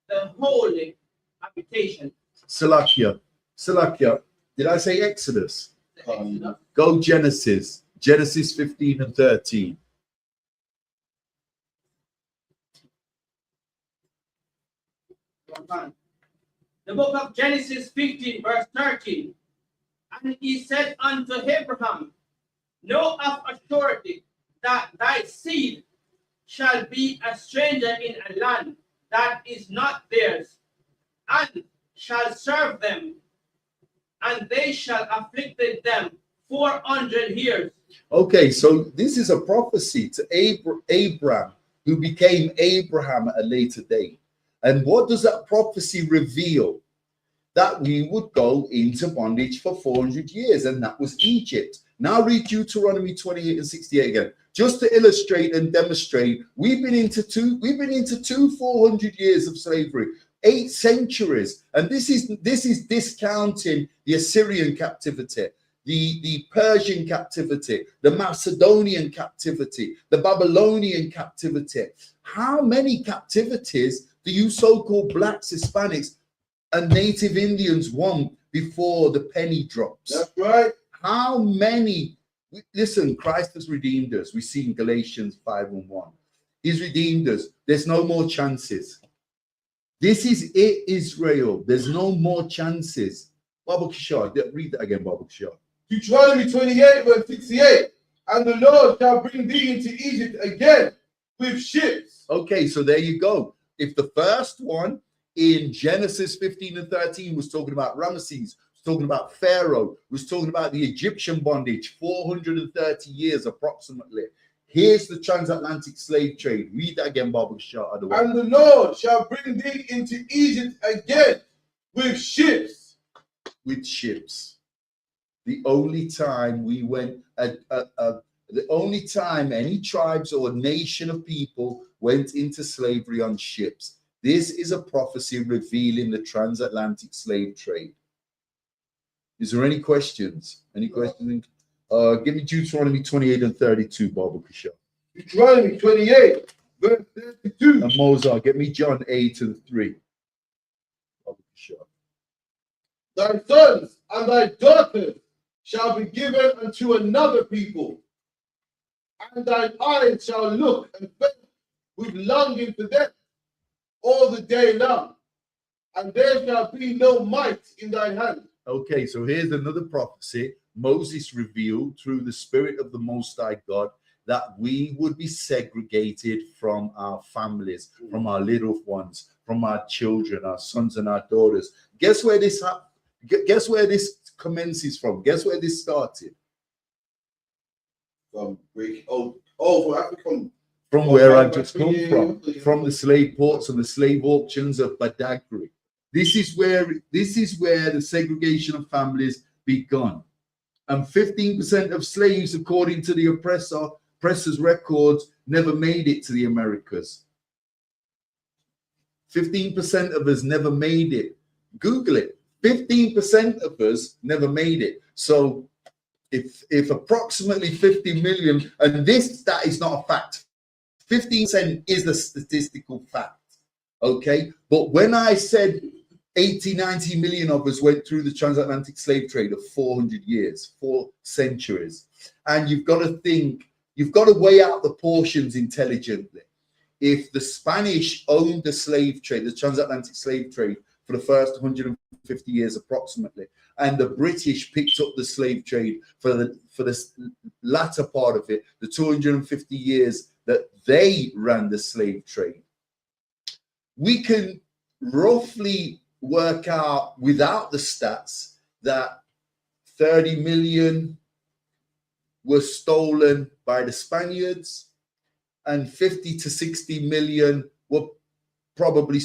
the holy habitation. Salakia. Did I say Exodus? Go Genesis. Genesis 15 and 13. The book of Genesis 15 verse 13. And he said unto Abraham, know of a surety that thy seed shall be a stranger in a land that is not theirs, and shall serve them, and they shall afflict them 400 years. Okay, so this is a prophecy to Abraham, who became Abraham at a later date. And what does that prophecy reveal? That we would go into bondage for 400 years, and that was Egypt. Now read Deuteronomy 28 and 68 again, just to illustrate and demonstrate. We've been into two 400 years of slavery, 8 centuries, and this is discounting the Assyrian captivity, the Persian captivity, the Macedonian captivity, the Babylonian captivity. How many captivities do you so-called blacks, Hispanics, and Native Indians want before the penny drops? That's right. How many? Listen, Christ has redeemed us. We see in Galatians 5:1. He's redeemed us. There's no more chances. This is it, Israel. There's no more chances. Baba Kishar, read that again, Baba Kishar. Deuteronomy 28 verse 68. And the Lord shall bring thee into Egypt again with ships. Okay, so there you go. If the first one in Genesis 15 and 13 was talking about Ramesses, was talking about Pharaoh, was talking about the Egyptian bondage, 430 years approximately. Here's the transatlantic slave trade. Read that again, Baba Shah. And the Lord shall bring thee into Egypt again with ships. With ships. The only time we went, the only time any tribes or nation of people went into slavery on ships. This is a prophecy revealing the transatlantic slave trade. Is there any questions? Any questions? Give me Deuteronomy 28 and 32, Baba Kishar. Deuteronomy 28, verse 32. And Mozart, get me John 8 and 3. Baba Kishar. Thy sons and thy daughters shall be given unto another people, and thine eyes shall look and faint with longing for them all the day long, and there shall be no might in thy hand. Okay, so here's another prophecy Moses revealed through the Spirit of the Most High God, that we would be segregated from our families, from our little ones, from our children, our sons and our daughters. Guess where this commences from? Guess where this started? From Africa. From where I just come from the slave ports and the slave auctions of Badagry. This is where the segregation of families begun. And 15% of slaves, according to the oppressor's records, never made it to the Americas. 15% of us never made it. Google it. 15% of us never made it. So if approximately 50 million, and that is not a fact. 15% is the statistical fact, okay? But when I said 80, 90 million of us went through the transatlantic slave trade of 400 years, 4 centuries, and you've got to think, you've got to weigh out the portions intelligently. If the Spanish owned the slave trade, the transatlantic slave trade, for the first 150 years approximately, and the British picked up the slave trade for the latter part of it, the 250 years that they ran the slave trade, we can roughly work out without the stats that 30 million was stolen by the Spaniards and 50 to 60 million were probably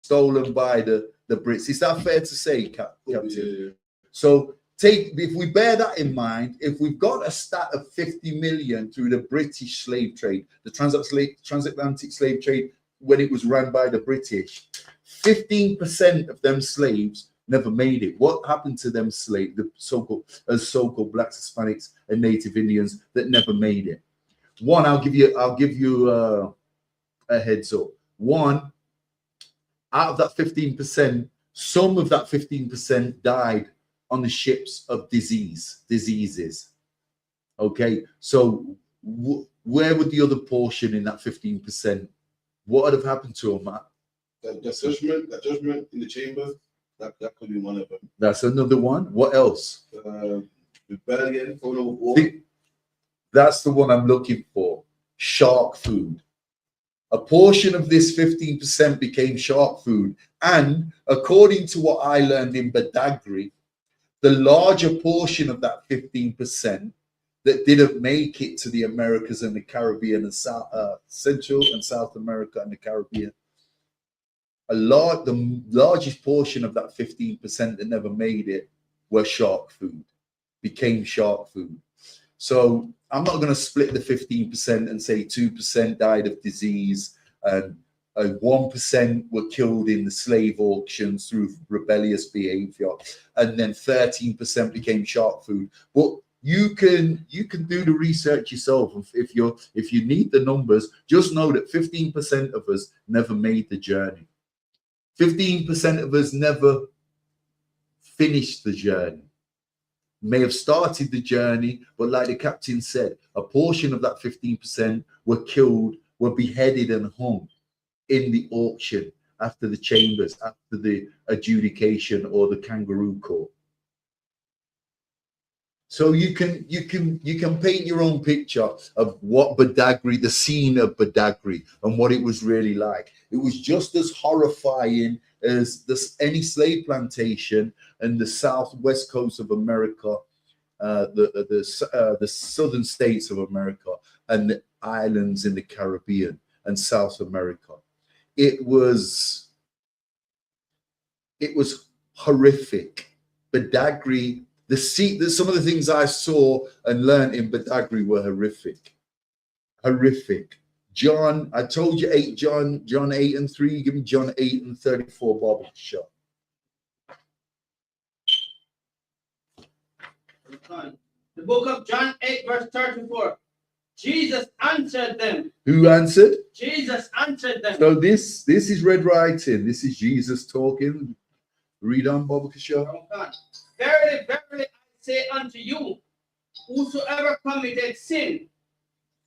stolen by the Brits. Is that fair to say, Captain? Yeah. So if we bear that in mind, if we've got a stat of 50 million through the British slave trade, the transatlantic slave trade, when it was run by the British, 15% of them slaves never made it. What happened to them slaves, the so-called blacks, Hispanics, and Native Indians that never made it? One, I'll give you a heads up. One, out of that 15%, some of that 15% died on the ships of diseases. Okay, so where would the other portion in that 15%? What would have happened to them, Matt? That judgment in the chamber, that could be one of them. That's another one. What else? Rebellion, war. That's the one I'm looking for. Shark food. A portion of this 15% became shark food. And according to what I learned in Badagry, the larger portion of that 15% that didn't make it to the Americas and the Caribbean and Central and South America and the Caribbean, the largest portion of that 15% that never made it were shark food, became shark food. So I'm not going to split the 15% and say 2% died of disease and 1% were killed in the slave auctions through rebellious behavior, and then 13% became shark food. But you can do the research yourself. If you need the numbers, just know that 15% of us never made the journey. 15% of us never finished the journey. May have started the journey, but like the captain said, a portion of that 15% were killed, were beheaded and hung in the auction after the chambers, after the adjudication or the kangaroo court. So you can paint your own picture of what Badagry, the scene of Badagry, and what it was really like. It was just as horrifying as any slave plantation in the southwest coast of America, the southern states of America, and the islands in the Caribbean and South America. It was horrific. Badagry. Some of the things I saw and learned in Badagry were horrific. Horrific. John, I told you John 8:3. Give me John 8:34, Bob Shaw. The book of John 8:34. Jesus answered them. Who answered? Jesus answered them. So this is red writing. This is Jesus talking. Read on, Bob Shaw. Verily, verily, I say unto you, whosoever committed sin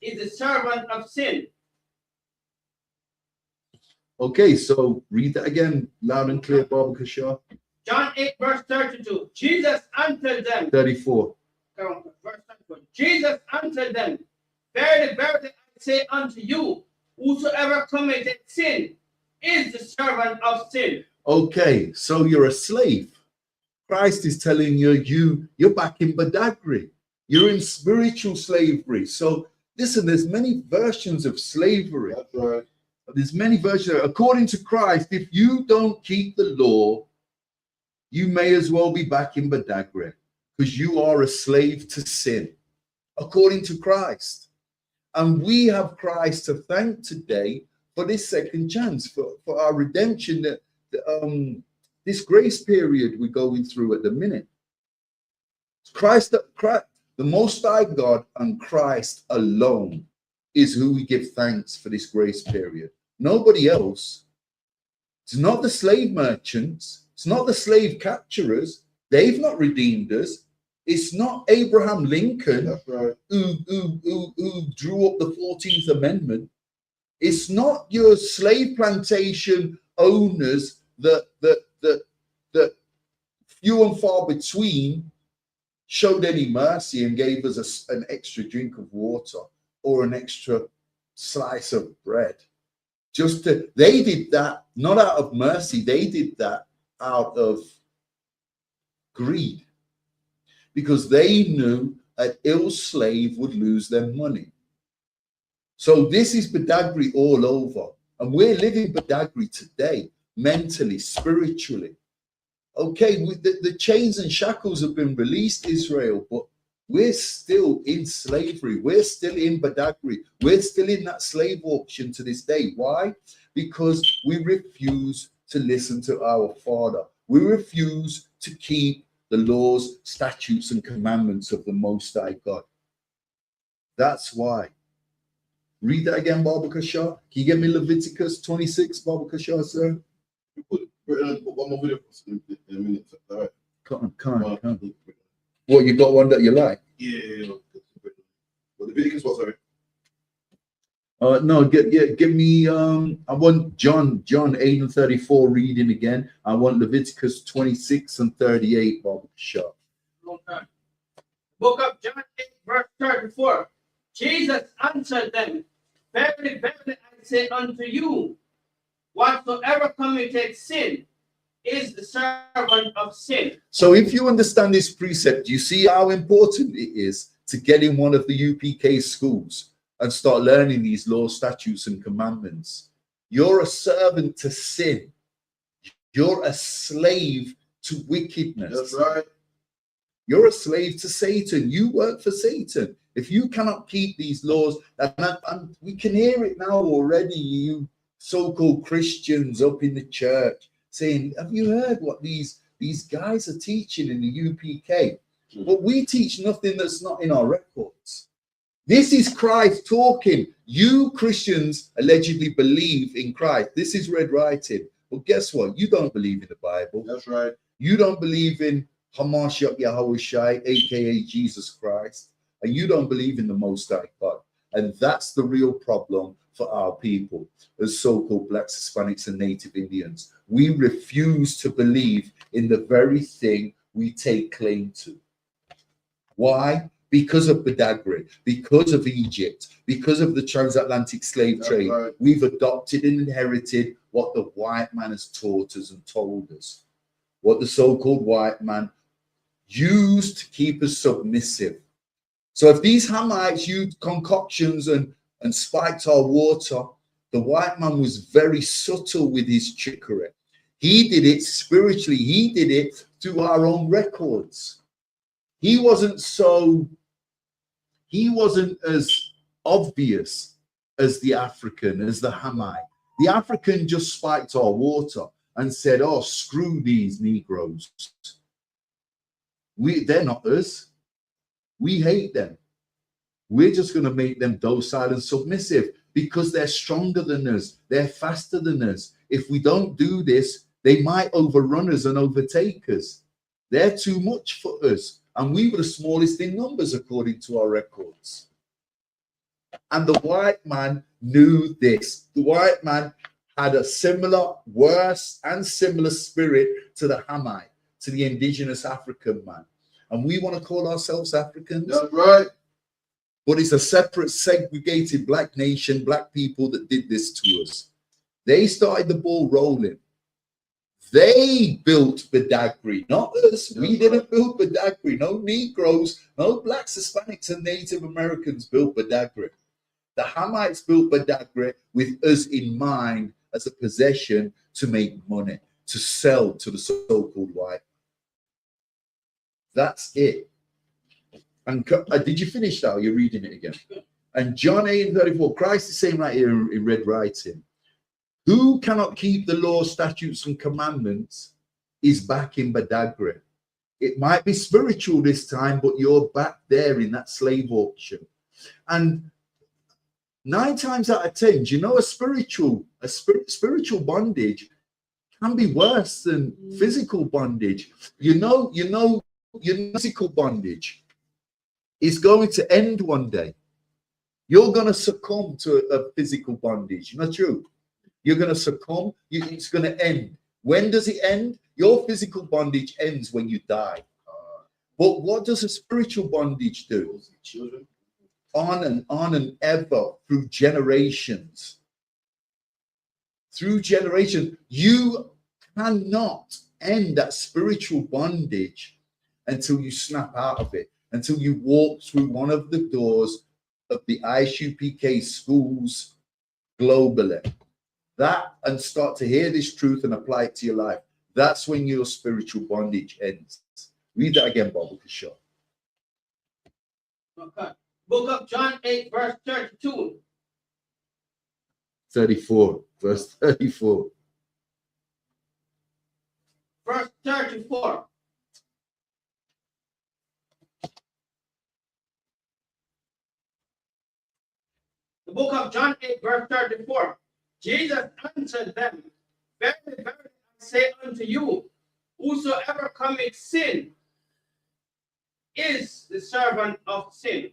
is the servant of sin. Okay, so read that again, loud and clear, Bob Shaw. John 8:32. Jesus answered them. 34. Verse 34. Jesus answered them. Verily, verily, I say unto you, whosoever committed sin is the servant of sin. Okay, so you're a slave. Christ is telling you're back in Badagry. You're in spiritual slavery. So listen, there's many versions of slavery. That's right. There's many versions. According to Christ, if you don't keep the law, you may as well be back in Badagry because you are a slave to sin, according to Christ. And we have Christ to thank today for this second chance, for our redemption, this grace period we're going through at the minute. Christ, the Most High God and Christ alone is who we give thanks for this grace period. Nobody else. It's not the slave merchants. It's not the slave capturers. They've not redeemed us. It's not Abraham Lincoln. That's right. who drew up the 14th Amendment. It's not your slave plantation owners that few and far between showed any mercy and gave us an extra drink of water or an extra slice of bread. They did that not out of mercy. They did that out of greed, because they knew an ill slave would lose their money. So this is Badagry all over, and we're living Badagry today, mentally, spiritually. Okay, the chains and shackles have been released, Israel, but we're still in slavery. We're still in Badagry. We're still in that slave auction to this day. Why? Because we refuse to listen to our Father. We refuse to keep the laws, statutes, and commandments of the Most High God. That's why. Read that again, Baba Shah. Can you get me Leviticus 26, Baba Shah, sir? One more video in a minute. All right. Can't. What, you got one that you like? Yeah. Well, the Leviticus, what, sorry? No, give me I want John 8:34 reading again. I want Leviticus 26 and 38, Bob Shah. Okay. Book of John 8:34. Jesus answered them, verily, verily, I say unto you, whatsoever committed sin is the servant of sin. So if you understand this precept, you see how important it is to get in one of the UPK schools and start learning these laws, statutes, and commandments. You're a servant to sin. You're a slave to wickedness. That's right. You're a slave to Satan. You work for Satan. If you cannot keep these laws, and we can hear it now already, you so-called Christians up in the church saying, have you heard what these guys are teaching in the UPK? But we teach nothing that's not in our records. This is Christ talking. You Christians allegedly believe in Christ. This is red writing. But guess what? You don't believe in the Bible. That's right. You don't believe in Hamashiach Yahushai, aka Jesus Christ. And you don't believe in the Most High God. And that's the real problem for our people, as so-called Blacks, Hispanics, and Native Indians. We refuse to believe in the very thing we take claim to. Why? Because of Badagry, because of Egypt, because of the transatlantic slave trade. Right. We've adopted and inherited what the white man has taught us and told us. What the so-called white man used to keep us submissive. So if these Hamites used concoctions and spiked our water, the white man was very subtle with his trickery. He did it spiritually. He did it through our own records. He wasn't as obvious as the African, as the Hamite. The African just spiked our water and said, oh, screw these Negroes. They're not us. We hate them. We're just going to make them docile and submissive because they're stronger than us. They're faster than us. If we don't do this, they might overrun us and overtake us. They're too much for us. And we were the smallest in numbers according to our records. And the white man knew this. The white man had a similar, worse and similar spirit to the Hamite, to the indigenous African man. And we want to call ourselves Africans. That's right. But it's a separate, segregated black nation, black people that did this to us. They started the ball rolling. They built Badagry, not us. We didn't build Badagry. No Negroes, no Blacks, Hispanics, and Native Americans built Badagry. The Hamites built Badagry with us in mind as a possession to make money, to sell to the so-called white. That's it. And did you finish that? Or you're reading it again? And John 8:34, Christ is saying right here in red writing, who cannot keep the law, statutes, and commandments is back in Badagry. It might be spiritual this time, but you're back there in that slave auction. And 9 times out of 10, you know, a spiritual bondage can be worse than physical bondage. You know, your physical bondage is going to end one day. You're going to succumb to a physical bondage. Not true. You're going to succumb. It's going to end. When does it end? Your physical bondage ends when you die. But what does a spiritual bondage do? Children. On and ever through generations. Through generations. You cannot end that spiritual bondage until you snap out of it, until you walk through one of the doors of the ISUPK schools globally. That, and start to hear this truth and apply it to your life. That's when your spiritual bondage ends. Read that again, Bob. Sure. Okay. Book of John 8, verse 32. 34, verse 34. Verse 34. The book of John 8, verse 34. Jesus answered them, very, very, I say unto you, whosoever commits sin is the servant of sin.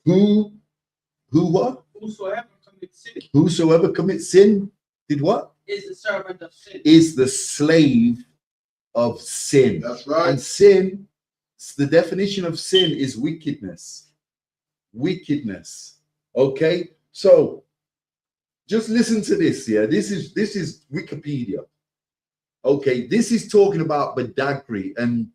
Who what? Whosoever commits sin Whosoever commits sin did what? is the servant of sin. Is the slave of sin. That's right. And sin, the definition of sin is wickedness. Wickedness. Okay? So just listen to this here. This is Wikipedia. Okay, this is talking about Badagry, and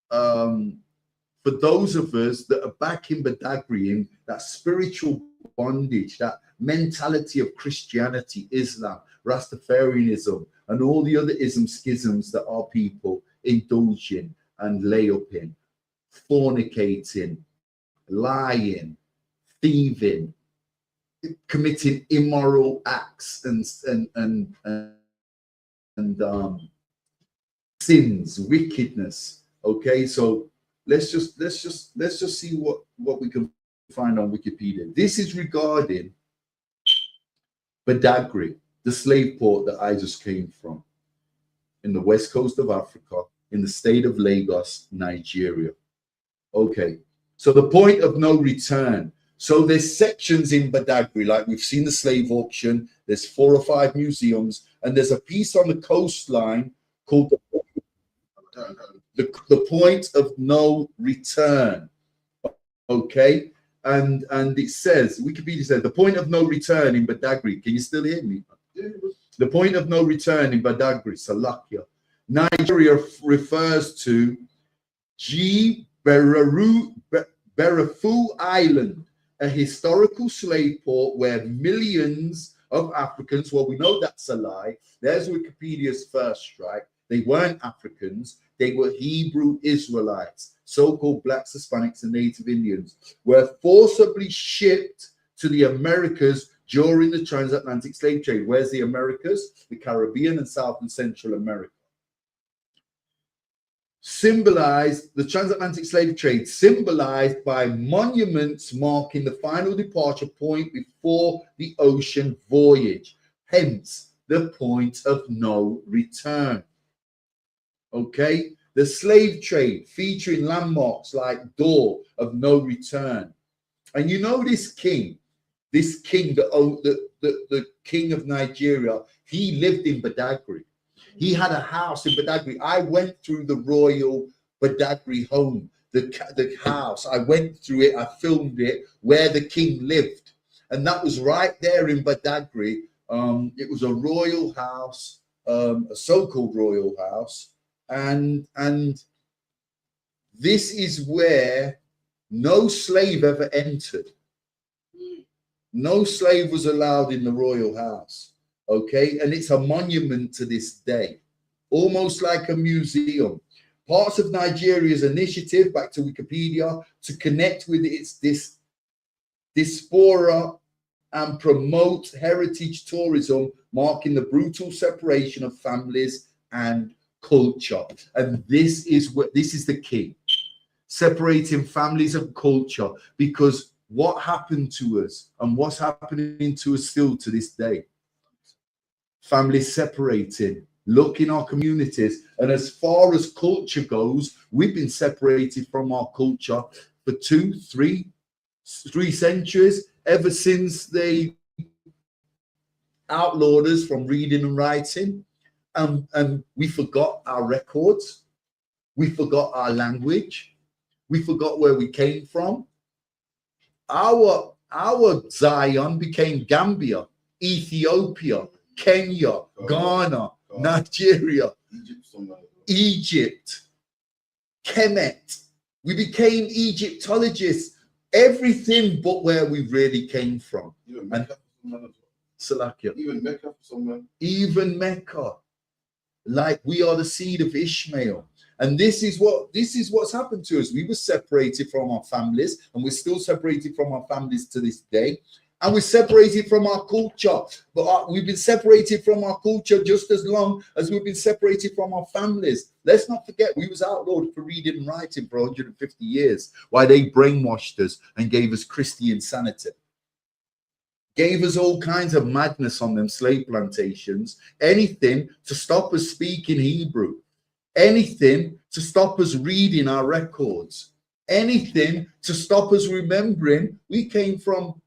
for those of us that are back in Badagry, in that spiritual bondage, that mentality of Christianity, Islam, Rastafarianism, and all the other schisms that our people indulge in and lay up in, fornicating, lying, thieving, committing immoral acts and sins, wickedness. Okay, so let's just see what we can find on Wikipedia. This is regarding Badagry, the slave port that I just came from, in the west coast of Africa, in the state of Lagos, Nigeria. Okay, so the point of no return. So there's sections in Badagry, like we've seen the slave auction, there's 4 or 5 museums, and there's a piece on the coastline called the point of no return. Okay, and it says, Wikipedia says, the point of no return in Badagry. Can you still hear me? The point of no return in Badagry, Salakia, Nigeria, refers to Berafu Island, a historical slave port where millions of Africans, well, we know that's a lie. There's Wikipedia's first strike. They weren't Africans. They were Hebrew Israelites, so-called blacks, Hispanics, and Native Indians, were forcibly shipped to the Americas during the transatlantic slave trade. Where's the Americas? The Caribbean and South and Central America. Symbolized, the transatlantic slave trade symbolized by monuments marking the final departure point before the ocean voyage, hence the point of no return. Okay, the slave trade featuring landmarks like door of no return. And you know this king, the king of Nigeria, he lived in Badagry. He had a house in Badagry. I went through the royal Badagry home, the house. I went through it. I filmed it where the king lived. And that was right there in Badagry. It was a royal house, a so-called royal house. And this is where no slave ever entered. No slave was allowed in the royal house. Okay, and it's a monument to this day, almost like a museum. Parts of Nigeria's initiative, back to Wikipedia, to connect with its diaspora and promote heritage tourism, marking the brutal separation of families and culture. And this is the key, separating families and culture, because what happened to us and what's happening to us still to this day. Families separated, look in our communities, and as far as culture goes, we've been separated from our culture for 2-3 centuries, ever since they outlawed us from reading and writing, and we forgot our records, we forgot our language, we forgot where we came from. Our Zion became Gambia, Ethiopia, Kenya, Ghana, Nigeria, Egypt, Kemet. We became Egyptologists, everything but where we really came from. Even Mecca, Salakia. Even Mecca. Like we are the seed of Ishmael. And this is what's happened to us. We were separated from our families, and we're still separated from our families to this day. And we're separated from our culture. But we've been separated from our culture just as long as we've been separated from our families. Let's not forget, we was outlawed for reading and writing for 150 years, while they brainwashed us and gave us Christian sanity. Gave us all kinds of madness on them slave plantations. Anything to stop us speaking Hebrew. Anything to stop us reading our records. Anything to stop us remembering we came from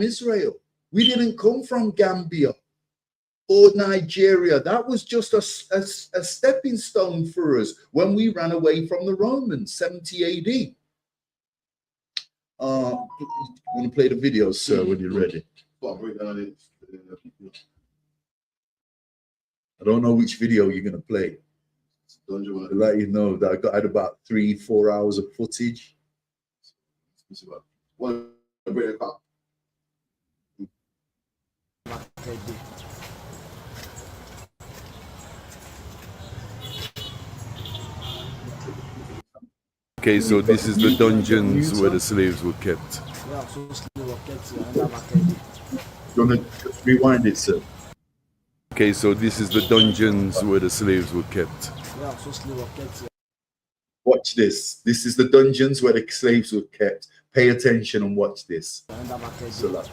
Israel. We didn't come from Gambia or Nigeria. That was just a stepping stone for us when we ran away from the Romans, 70 AD. Want to play the video, sir, when you're ready? I don't know which video you're gonna play. To let you know that I had about 3-4 hours of footage. One break it up. Okay, so this is the dungeons where the slaves were kept. You wanna rewind it, sir? Okay, so this is the dungeons where the slaves were kept. Watch this. This is the dungeons where the slaves were kept. Pay attention and watch this. So,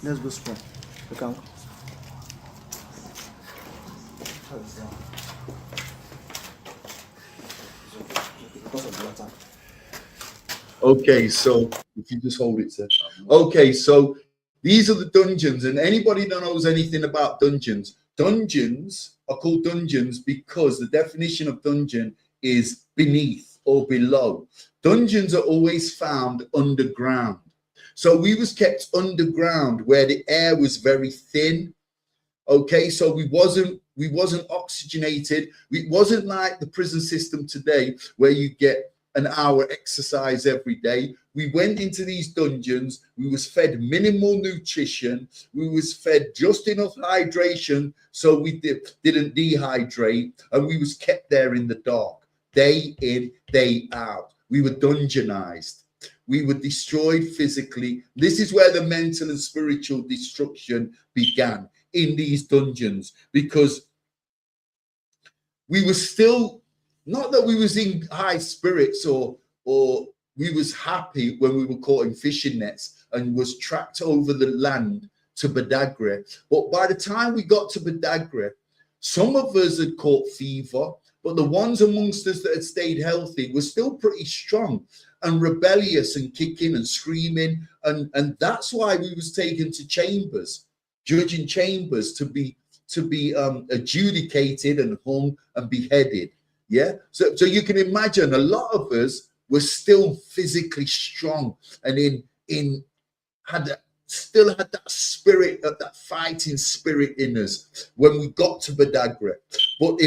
Let's go strong. You can. okay, so if you just hold it, sir. Okay, so these are the dungeons, and anybody that knows anything about dungeons, dungeons are called dungeons because the definition of dungeon is beneath or below. Dungeons are always found underground. So we was kept underground where the air was very thin. Okay, so we wasn't oxygenated. It wasn't like the prison system today where you get an hour exercise every day. We went into these dungeons. We was fed minimal nutrition. We was fed just enough hydration so we didn't dehydrate, and we was kept there in the dark, day in, day out. We were dungeonized. We were destroyed physically. This is where the mental and spiritual destruction began, in these dungeons, because we were still, not that we was in high spirits or we was happy when we were caught in fishing nets and was tracked over the land to Badagry. But by the time we got to Badagry, some of us had caught fever, but the ones amongst us that had stayed healthy were still pretty strong and rebellious and kicking and screaming. And that's why we was taken to chambers, judging chambers, to be adjudicated and hung and beheaded. Yeah. So you can imagine a lot of us were still physically strong and still had that spirit, that fighting spirit in us when we got to Badagry. But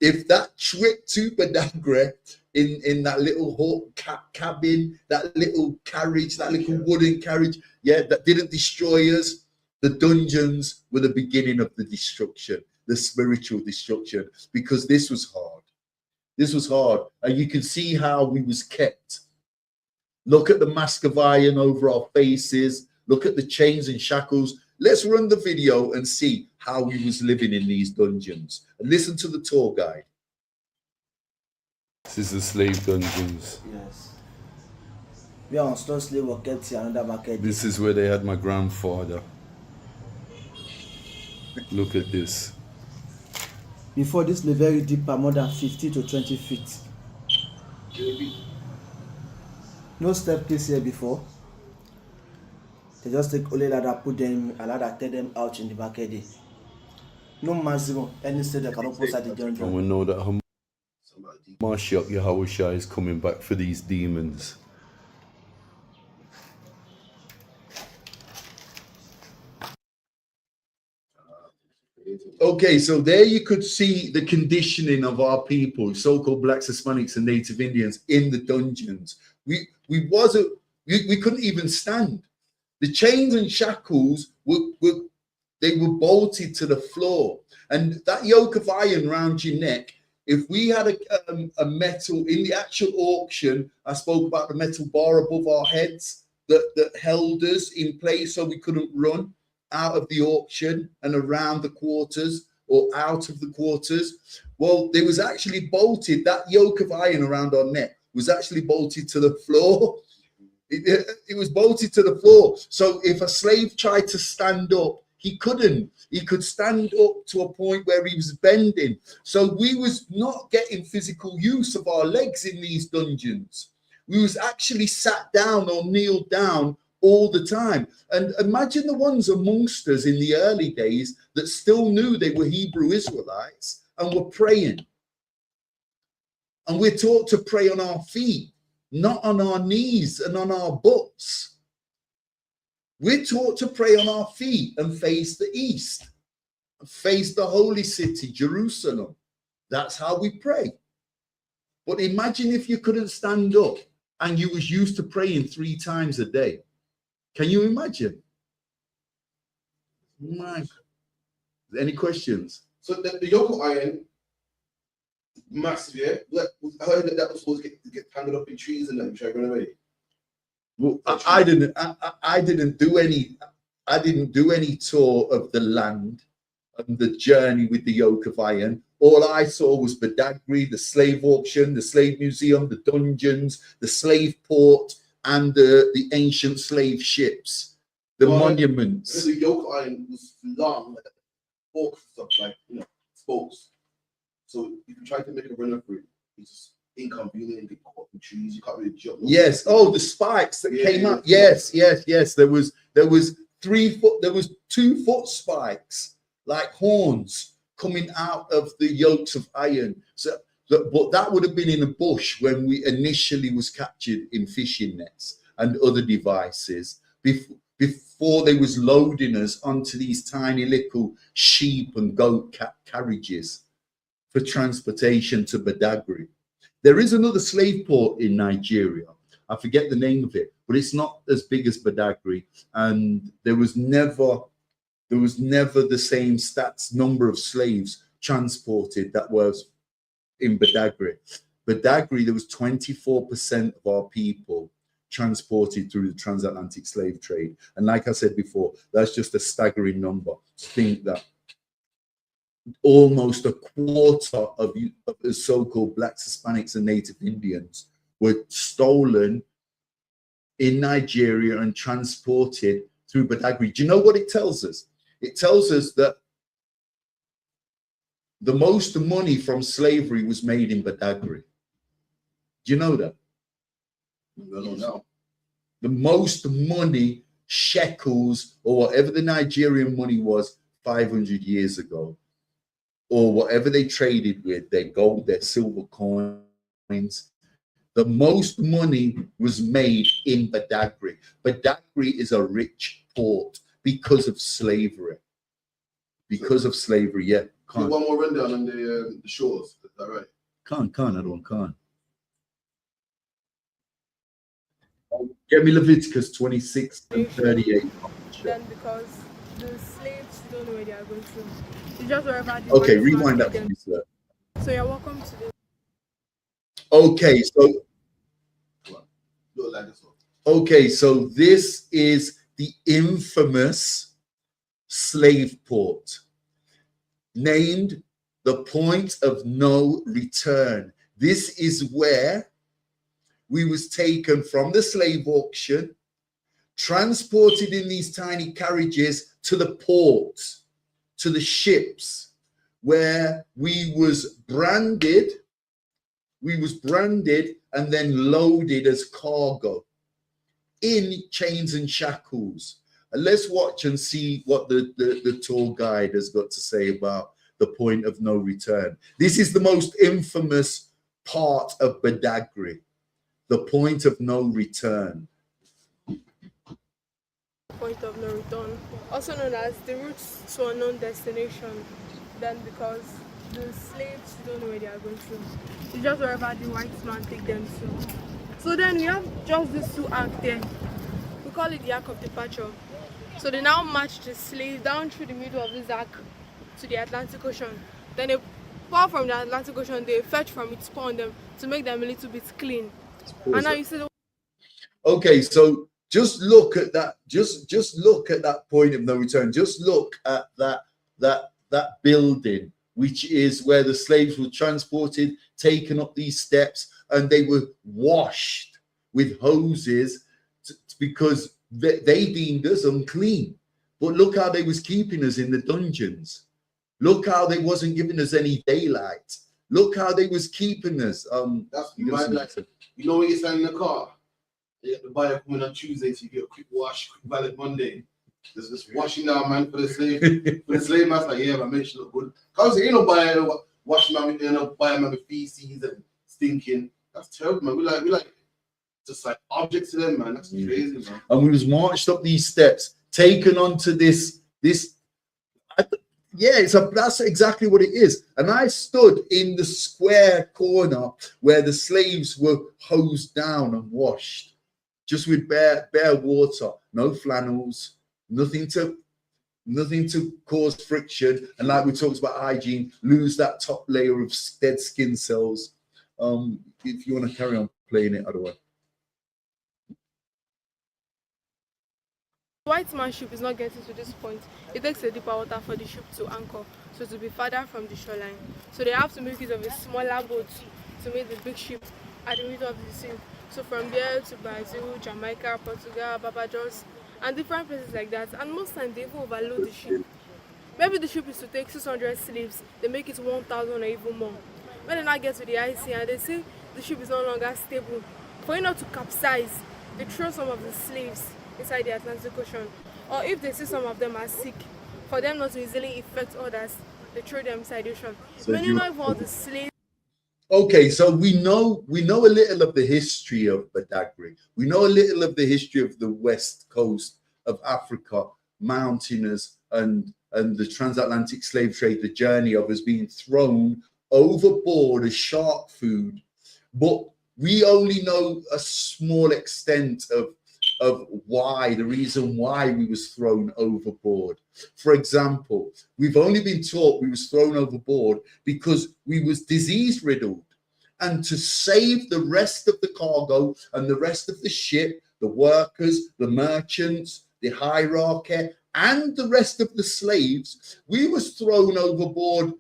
if that trip to Badagry in that little cabin, that little carriage, that little wooden carriage, yeah, that didn't destroy us, the dungeons were the beginning of the destruction, the spiritual destruction, because this was hard. This was hard. And you can see how we was kept. Look at the mask of iron over our faces. Look at the chains and shackles. Let's run the video and see how we was living in these dungeons. And listen to the tour guide. This is the slave dungeons. Yes. We are on stone slave or kept here another market. This is where they had my grandfather. Look at this. Before this, the very deep, more than 50 to 20 feet. No staircase here before. They just take only ladder, put them, a ladder, take them out in the market day. No maximum, any state they cannot post at the dungeon. And we know that Mashiach Yahushua is coming back for these demons. Okay, so there you could see the conditioning of our people, so-called blacks, Hispanics, and Native Indians in the dungeons. We couldn't even stand. The chains and shackles were bolted to the floor, and that yoke of iron around your neck. If we had a metal in the actual auction, I spoke about the metal bar above our heads that held us in place so we couldn't run out of the auction and around the quarters or out of the quarters. Well, they was actually bolted, that yoke of iron around our neck was actually bolted to the floor. It was bolted to the floor. So if a slave tried to stand up, he couldn't. He could stand up to a point where he was bending. So we was not getting physical use of our legs in these dungeons. We was actually sat down or kneeled down all the time. And imagine the ones amongst us in the early days that still knew they were Hebrew Israelites and were praying. And we're taught to pray on our feet, not on our knees and on our butts. We're taught to pray on our feet and face the east, face the holy city, Jerusalem. That's how we pray. But imagine if you couldn't stand up and you was used to praying 3 times a day. Can you imagine? My, any questions? So the yoke of iron, massive, yeah? I heard that was supposed to get tangled up in trees and that, which I run away. Well, I didn't do any tour of the land and the journey with the yoke of iron. All I saw was Badagry, the slave auction, the slave museum, the dungeons, the slave port, and the ancient slave ships, the monuments. The yoke of iron was long, like forks and stuff, like, you know, spokes. So if you try to make a runner for it, it's just inconvenient, get caught in trees, you can't really jump. Yes. Oh, the spikes that came up. Yes. There was 3 foot, there was 2 foot spikes like horns coming out of the yokes of iron. So, but that would have been in a bush when we initially was captured in fishing nets and other devices before they was loading us onto these tiny little sheep and goat carriages for transportation to Badagry. There is another slave port in Nigeria. I forget the name of it, but it's not as big as Badagry. And there was never the same number of slaves transported that was in Badagry. Badagry, there was 24% of our people transported through the transatlantic slave trade. And like I said before, that's just a staggering number to think that almost a quarter of the so-called Blacks, Hispanics, and Native Indians were stolen in Nigeria and transported through Badagry. Do you know what it tells us? It tells us that the most money from slavery was made in Badagry. Do you know that? I don't know. The most money, shekels, or whatever the Nigerian money was 500 years ago, or whatever they traded with, their gold, their silver coins. The most money was made in Badagry. Badagry is a rich port because of slavery. Because of slavery, yeah. One more rundown on the shores, is that right? Can't. Get me Leviticus 26 and 38. Then because the slaves don't know where they are going to. It's just wherever they Okay, rewind that for me, sir. So you're welcome to this. Okay, so this is the infamous slave port, named the point of no return. This is where we was taken from the slave auction, transported in these tiny carriages to the ports, to the ships, where we was branded and then loaded as cargo in chains and shackles. And let's watch and see what the tour guide has got to say about the point of no return. This is the most infamous part of Badagry, the point of no return. Point of no return, also known as the route to unknown destination. Then because the slaves don't know where they are going to. It's just wherever the white man take them to. So then we have just these 2 arcs there. We call it the arc of departure. So they now march the slaves down through the middle of this arc to the Atlantic Ocean. Then they pour from the Atlantic Ocean, they fetch from it, pour on them to make them a little bit clean. And now you see the... Okay, so just look at that. Just look at that point of no return. Just look at that building, which is where the slaves were transported, taken up these steps, and they were washed with hoses because they deemed us unclean. But look how they was keeping us in the dungeons. Look how they wasn't giving us any daylight. Look how they was keeping us. That's mad. Like, you know when you're standing in the car, you get the buyer coming on Tuesday, so you get a quick wash, quick ballot Monday. There's this washing now, man, for the slave. For the slave master, yeah, man, make sure look good. Cause ain't no buyer washing man, you know, buyer man with feces and stinking. That's terrible, man. We like just like objects to them, man. That's crazy, man. And we was marched up these steps, taken onto this. Yeah, that's exactly what it is. And I stood in the square corner where the slaves were hosed down and washed, just with bare water, no flannels, nothing to cause friction. And like we talked about hygiene, lose that top layer of dead skin cells. If you want to carry on playing it, otherwise. White man's ship is not getting to this point. It takes a deeper water for the ship to anchor, so to be further from the shoreline. So they have to make use of a smaller boat to make the big ship at the middle of the sea. So from there to Brazil, Jamaica, Portugal, Barbados, and different places like that. And most times they even overload the ship. Maybe the ship is to take 600 slaves, they make it 1,000 or even more. When they now get to the IC and they say the ship is no longer stable, for it not to capsize, they throw some of the slaves inside the Atlantic Ocean. Or if they see some of them are sick, for them not to easily infect others, they throw them inside the ocean. So when you know all the slaves. Okay, so we know a little of the history of Badagry. We know a little of the history of the west coast of Africa, mountainous and the transatlantic slave trade, the journey of us being thrown overboard as shark food. But we only know a small extent of the reason why we was thrown overboard. For example, we've only been taught we was thrown overboard because we was disease riddled, and to save the rest of the cargo and the rest of the ship, the workers, the merchants, the hierarchy, and the rest of the slaves, we was thrown overboard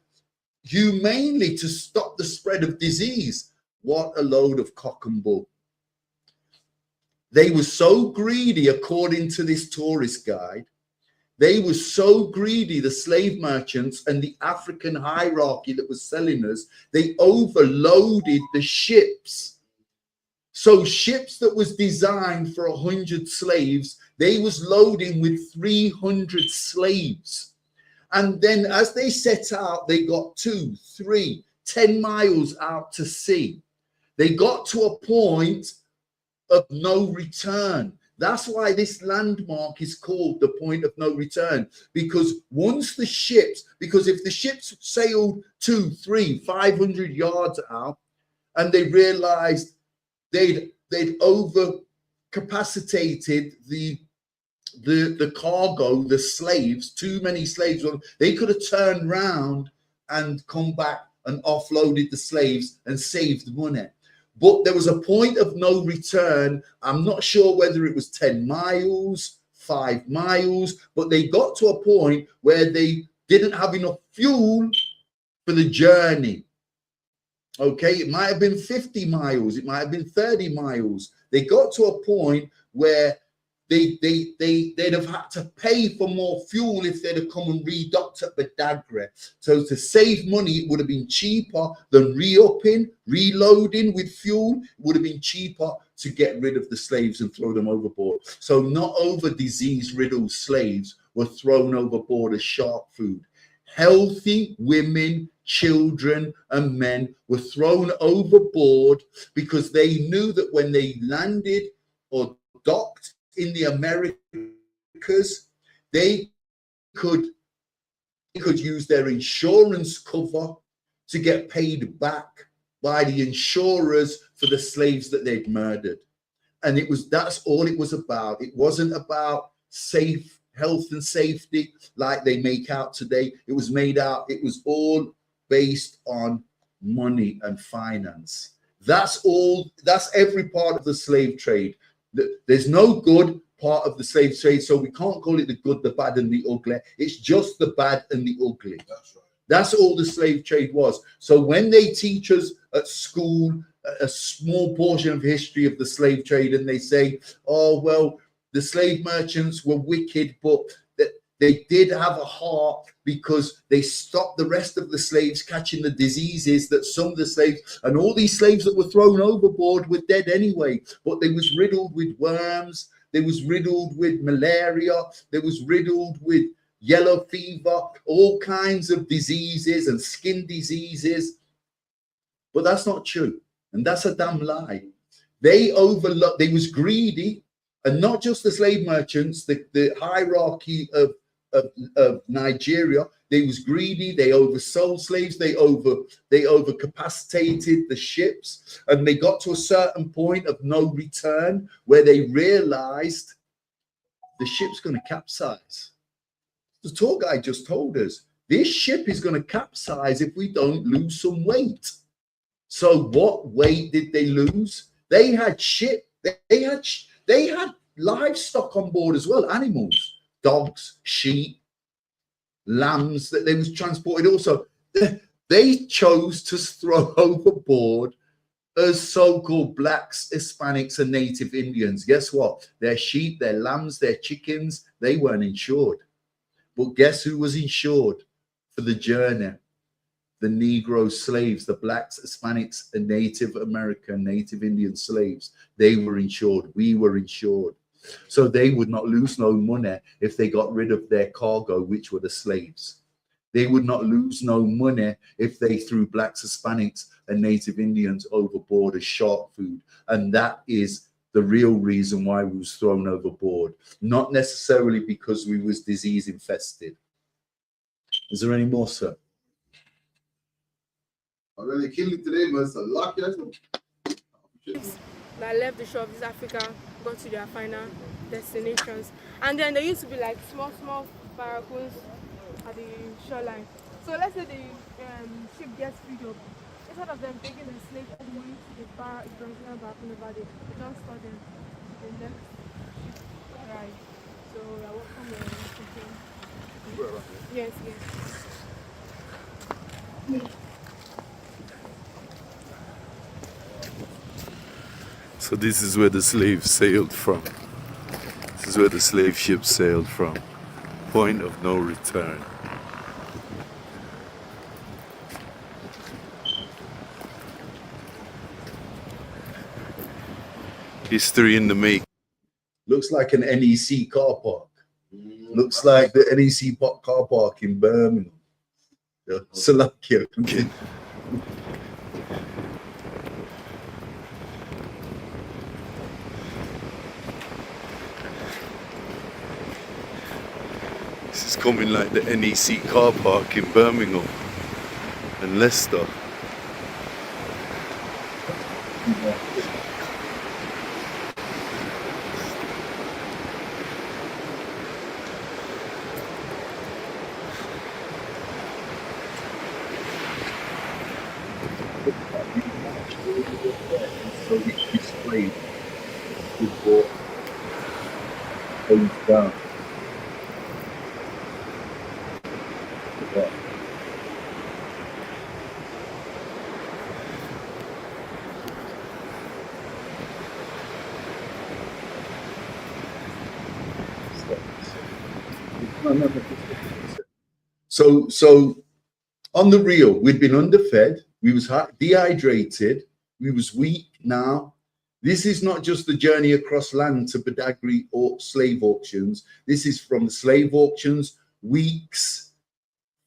humanely to stop the spread of disease. What a load of cock and bull. They were so greedy, according to this tourist guide, they were so greedy, the slave merchants and the African hierarchy that was selling us, they overloaded the ships. So ships that was designed for 100 slaves, they was loading with 300 slaves. And then as they set out, they got 2, 3, 10 miles out to sea. They got to a point of no return. That's why this landmark is called the point of no return, because once the ships, because if the ships sailed 200, 300, 500 yards out and they realized they'd over capacitated the cargo, the slaves, too many slaves, they could have turned round and come back and offloaded the slaves and saved money. But there was a point of no return. I'm not sure whether it was 10 miles, 5 miles, but they got to a point where they didn't have enough fuel for the journey. Okay, it might have been 50 miles, it might have been 30 miles. They got to a point where they'd have had to pay for more fuel if they'd have come and redocked at Badagry. So to save money, it would have been cheaper than re-upping, reloading with fuel. It would have been cheaper to get rid of the slaves and throw them overboard. So not over disease-riddled slaves were thrown overboard as shark food. Healthy women, children, and men were thrown overboard because they knew that when they landed or docked in the Americas, they could use their insurance cover to get paid back by the insurers for the slaves that they'd murdered. And that's all it was about. It wasn't about health and safety like they make out today. It was all based on money and finance. That's every part of the slave trade. There's no good part of the slave trade, so we can't call it the good, the bad, and the ugly. It's just the bad and the ugly. That's right. That's all the slave trade was. So when they teach us at school a small portion of history of the slave trade, and they say, oh, well, the slave merchants were wicked, but They did have a heart because they stopped the rest of the slaves catching the diseases that some of the slaves, and all these slaves that were thrown overboard were dead anyway, but they was riddled with worms, they was riddled with malaria, they was riddled with yellow fever, all kinds of diseases and skin diseases. But that's not true, and that's a damn lie. They overlooked, they was greedy, and not just the slave merchants, the hierarchy of Nigeria. They was greedy, they oversold slaves, they overcapacitated the ships, and they got to a certain point of no return where they realized the ship's going to capsize. The tour guide just told us this ship is going to capsize if we don't lose some weight. So what weight did they lose? They had they had livestock on board as well, animals, dogs, sheep, lambs that they was transported. Also, they chose to throw overboard as so-called blacks, Hispanics, and native Indians. Guess what? Their sheep, their lambs, their chickens, they weren't insured. But guess who was insured for the journey? The Negro slaves, the blacks, Hispanics, and Native American, Native Indian slaves. They were insured. We were insured. So they would not lose no money if they got rid of their cargo, which were the slaves. They would not lose no money if they threw blacks, Hispanics, and Native Indians overboard as shark food. And that is the real reason why we was thrown overboard, not necessarily because we was disease infested. Is there any more, sir? I'm really killing today, man. It's a lucky. That left the shore of East Africa, got to their final destinations, and then there used to be like small barracoons at the shoreline. So let's say the ship gets filled up. Instead of them taking the slave all the way to the barracoon over there, they don't store them. The next ship arrives. So I work from there. Yes. So this is where the slaves sailed from. This is where the slave ship sailed from. Point of no return. History in the making. Looks like an NEC car park. Looks like the NEC car park in Birmingham. Slovakia. Okay. This is coming like the NEC car park in Birmingham and Leicester. So this slave was brought home down. So on the real, we'd been underfed, we was dehydrated, we was weak. Now, this is not just the journey across land to Badagry or slave auctions. This is from the slave auctions, weeks,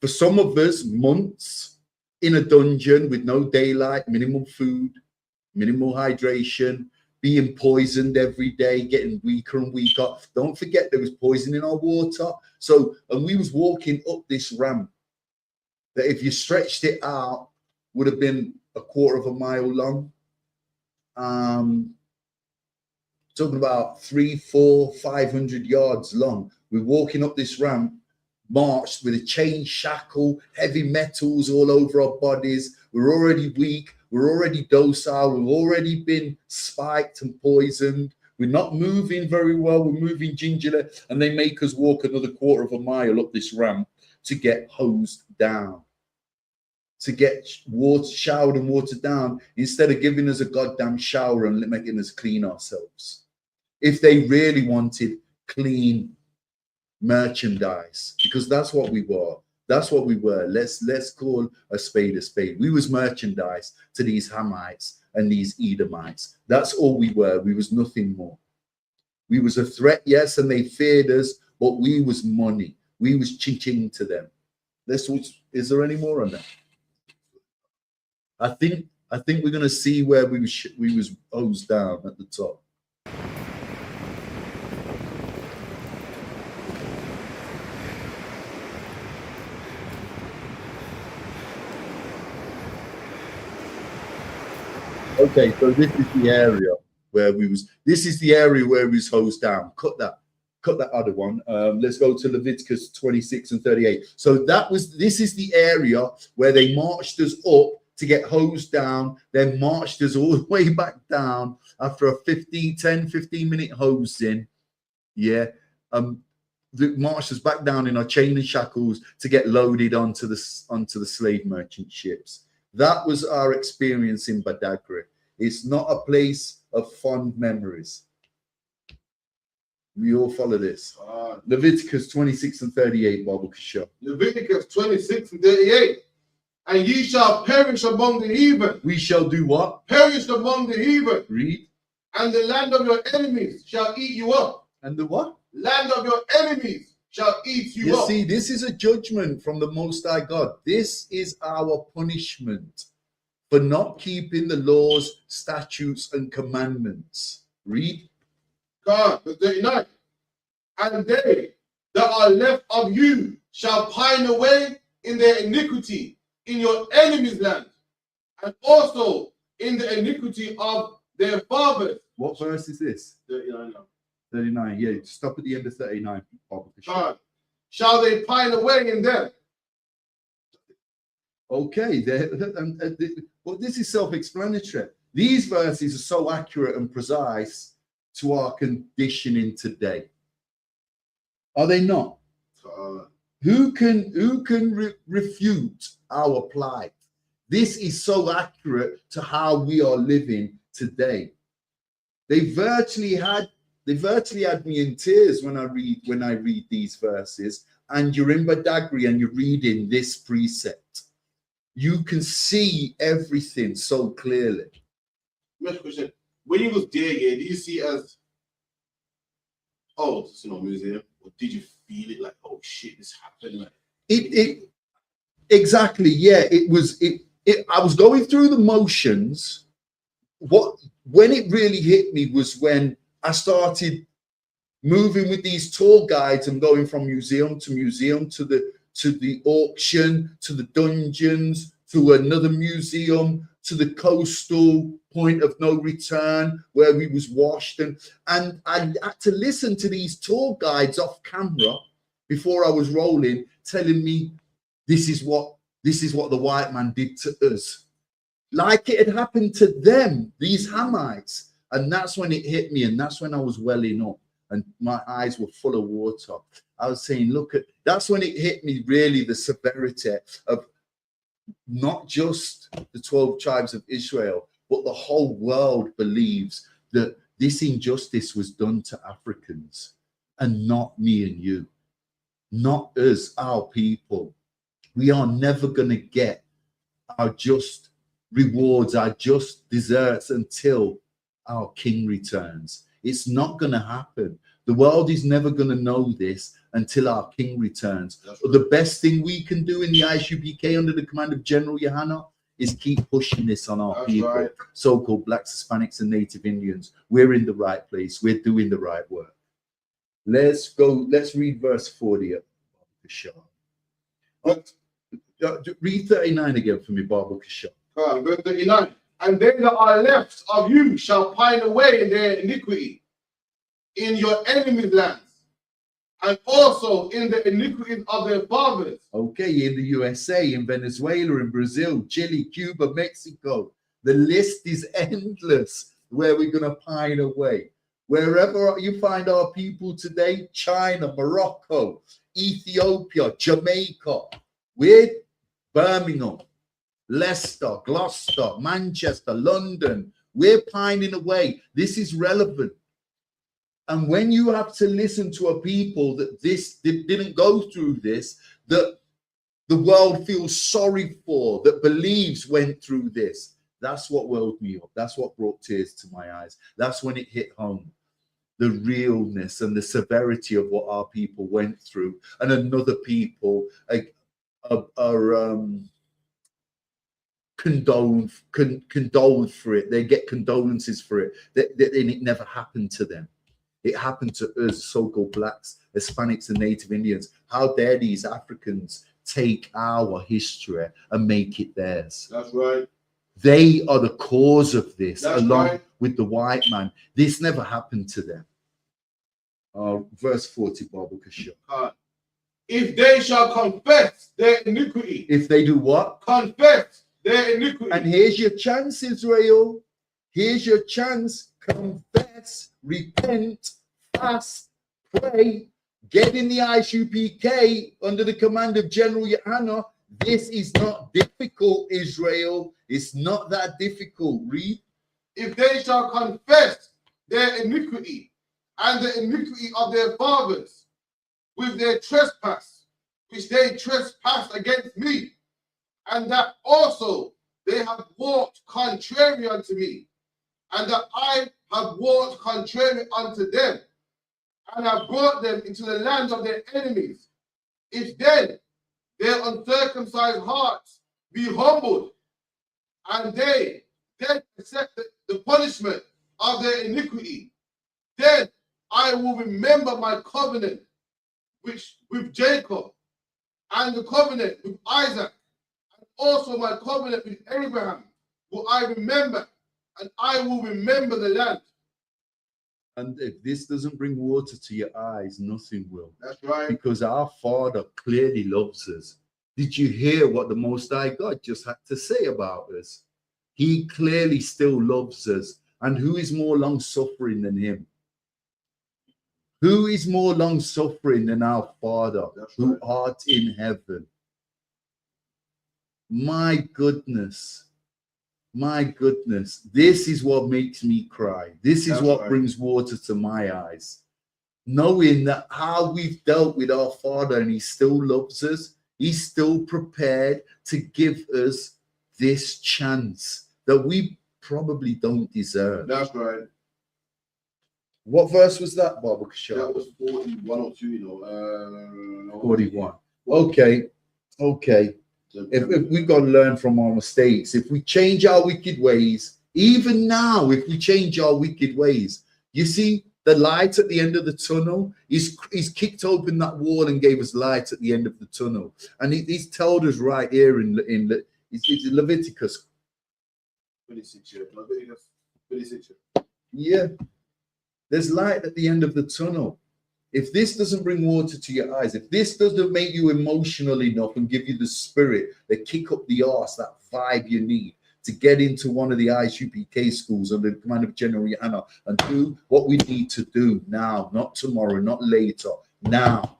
for some of us, months, in a dungeon with no daylight, minimal food, minimal hydration, being poisoned every day, getting weaker and weaker. Don't forget there was poison in our water. So, and we was walking up this ramp that if you stretched it out, would have been a quarter of a mile long. Talking about 300, 400, 500 yards long. We're walking up this ramp, marched with a chain shackle, heavy metals all over our bodies. We're already weak. We're already docile. We've already been spiked and poisoned. We're not moving very well. We're moving gingerly. And they make us walk another quarter of a mile up this ramp to get hosed down, to get showered and watered down, instead of giving us a goddamn shower and making us clean ourselves. If they really wanted clean merchandise, because that's what we were. That's what we were. Let's call a spade a spade. We was merchandise to these Hamites and these Edomites. That's all we were. We was nothing more. We was a threat, yes, and they feared us, but we was money. We was ching-ching to them. Is there any more on that? I think we're gonna see where we was hosed down at the top. Okay, so this is the area where we was. This is the area where we was hosed down. Cut that other one. Let's go to Leviticus 26 and 38. So this is the area where they marched us up to get hosed down, then marched us all the way back down after a 10-15 minute hosing. Yeah. Marched us back down in our chain and shackles to get loaded onto the slave merchant ships. That was our experience in Badagry. It's not a place of fond memories. We all follow this. Leviticus 26 and 38, Bible Kasha. Leviticus 26 and 38. And ye shall perish among the heathen. We shall do what? Perish among the heathen. Read. And the land of your enemies shall eat you up. And the what? Land of your enemies shall eat you up. You see, this is a judgment from the Most High God. This is our punishment for not keeping the laws, statutes, and commandments. Read. God, verse 39. And they that are left of you shall pine away in their iniquity in your enemies' land, and also in the iniquity of their fathers. What verse is this? 39 now. 39, yeah. Stop at the end of 39. God, shall they pine away in them? Okay, but this is self-explanatory. These verses are so accurate and precise to our conditioning today. Are they not? Who can refute our plight? This is so accurate to how we are living today. They virtually had me in tears when I read these verses. And you're in Badagry and you're reading this precept. You can see everything so clearly. Next question: when you was there, yeah, did you see it as, oh, it's in a museum, or did you feel it like, oh shit, this happened? Like, it exactly, yeah. It was. I was going through the motions. When it really hit me was when I started moving with these tour guides and going from museum to museum, to the auction, to the dungeons, to another museum, to the coastal point of no return where we was washed, and I had to listen to these tour guides off camera before I was rolling, telling me this is what the white man did to us, like it had happened to them, these Hamites. And that's when it hit me, and that's when I was welling up and my eyes were full of water. I was saying, that's when it hit me, really, the severity of not just the 12 tribes of Israel, but the whole world believes that this injustice was done to Africans and not me and you, not us, our people. We are never going to get our just rewards, our just deserts until our king returns. It's not going to happen. The world is never going to know this until our king returns. But the best thing we can do in the ISUPK under the command of General Yohana is keep pushing this on our people, right. So-called blacks, Hispanics, and Native Indians. We're in the right place. We're doing the right work. Let's go. Let's read verse 40. Read 39 again for me, Barbara Kasha. Verse 39. And they that are left of you shall pine away in their iniquity in your enemies' lands, and also in the iniquities of their fathers. Okay, in the USA, in Venezuela, in Brazil, Chile, Cuba, Mexico. The list is endless where we're going to pine away. Wherever you find our people today, China, Morocco, Ethiopia, Jamaica, we're Birmingham, Leicester, Gloucester, Manchester, London. We're pining away. This is relevant. And when you have to listen to a people that didn't go through this, that the world feels sorry for, that believes went through this, that's what woke me up. That's what brought tears to my eyes. That's when it hit home. The realness and the severity of what our people went through, and another people are condoled for it. They get condolences for it. And it never happened to them. It happened to us, so-called blacks, Hispanics, and Native Indians. How dare these Africans take our history and make it theirs? That's right. They are the cause of this, That's along right. with the white man. This never happened to them. Verse 40, Bible Kasha. If they shall confess their iniquity. If they do what? Confess their iniquity. And here's your chance, Israel. Here's your chance. Confess, repent, fast, pray, get in the ISUPK under the command of General Yohana. This is not difficult, Israel. It's not that difficult. Read. If they shall confess their iniquity and the iniquity of their fathers with their trespass, which they trespassed against me, and that also they have walked contrary unto me, and that I have walked contrary unto them, and have brought them into the land of their enemies. If then their uncircumcised hearts be humbled, and they then accept the punishment of their iniquity, then I will remember my covenant which with Jacob, and the covenant with Isaac, and also my covenant with Abraham will I remember, and I will remember the land. And if this doesn't bring water to your eyes, nothing will. That's right. Because our Father clearly loves us. Did you hear what the Most High God just had to say about us? He clearly still loves us. And who is more long-suffering than him? Who is more long-suffering than our Father, who art in heaven? My goodness. My goodness. This is what makes me cry. This is what brings water to my eyes. Knowing that how we've dealt with our Father and he still loves us, he's still prepared to give us this chance that we probably don't deserve. That's right. What verse was that, Baba Kashar? That was 41 or 2, you know. 41. Okay. If we've got to learn from our mistakes, if we change our wicked ways, even now, if we change our wicked ways, you see the light at the end of the tunnel. He's kicked open that wall and gave us light at the end of the tunnel. And he's told us right here in Leviticus 26. Leviticus 26. Yeah. There's light at the end of the tunnel. If this doesn't bring water to your eyes, if this doesn't make you emotional enough and give you the spirit, that kick up the arse, that vibe you need to get into one of the ISUPK schools under the command of General Yohana and do what we need to do now, not tomorrow, not later, now,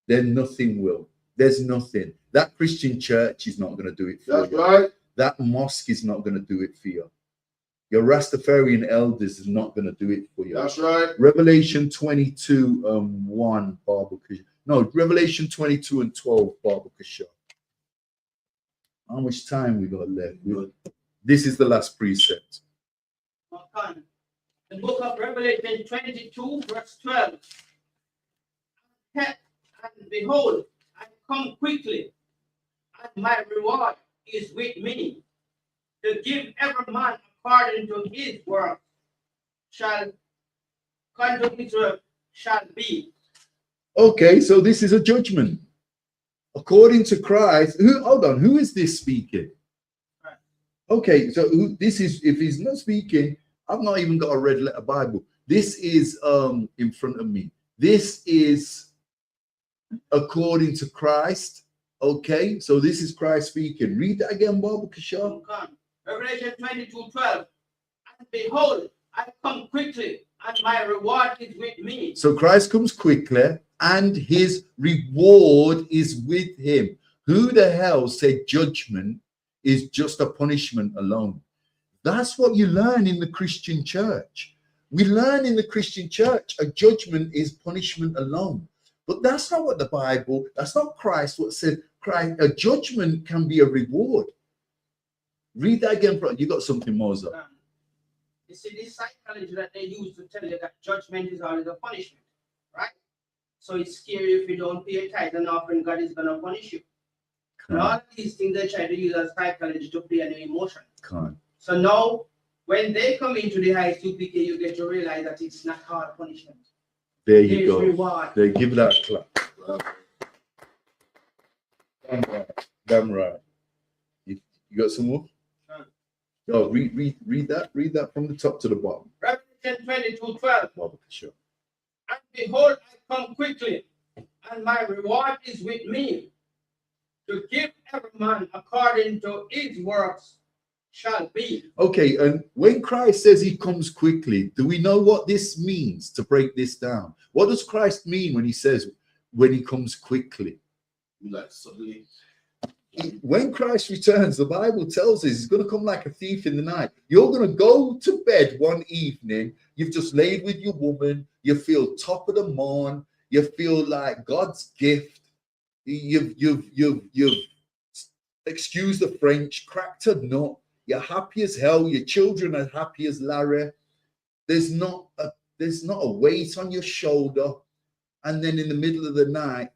then nothing will. There's nothing. That Christian church is not going to do it for you. That's right. That mosque is not going to do it for you. Your Rastafarian elders is not going to do it for you. That's right. Revelation 22 1, Baba Kasha. No, Revelation 22 and 12, Baba Kasha. How much time we got left? This is the last precept. The book of Revelation 22, verse 12. And behold, I come quickly, and my reward is with me, to give every man according to his work shall be. Okay, so this is a judgment. According to Christ, who is this speaking? Right. Okay, so this is, if he's not speaking, I've not even got a red letter Bible. This is in front of me. This is according to Christ. Okay, so this is Christ speaking. Read that again, Baba Kishar. Revelation 22:12. And behold, I come quickly, and my reward is with me. So Christ comes quickly, and his reward is with him. Who the hell said judgment is just a punishment alone? That's what you learn in the Christian church. We learn in the Christian church a judgment is punishment alone. But that's not what the Bible, that's not Christ what said. Christ, a judgment can be a reward. Read that again, bro. You got something, Moses? You see, this psychology that they use to tell you that judgment is always a punishment, right? So it's scary if you don't pay a tithe and offering, God is going to punish you. And all of these things they try to use as psychology to play an emotion. So now, when they come into the ISUPK, you get to realize that it's not hard punishment. There you go. Reward. They give that a clap. Damn right. Damn right. You got some more? Oh, read that from the top to the bottom. Revelation 22:12. Sure. And behold, I come quickly, and my reward is with me, to give every man according to his works shall be. Okay, and when Christ says he comes quickly, do we know what this means to break this down? What does Christ mean when he says when he comes quickly? Like suddenly. When Christ returns, the Bible tells us he's going to come like a thief in the night. You're going to go to bed one evening, you've just laid with your woman, you feel top of the morn, you feel like God's gift, you've excuse the French, cracked a nut, you're happy as hell, your children are happy as Larry, there's not a weight on your shoulder, and then in the middle of the night,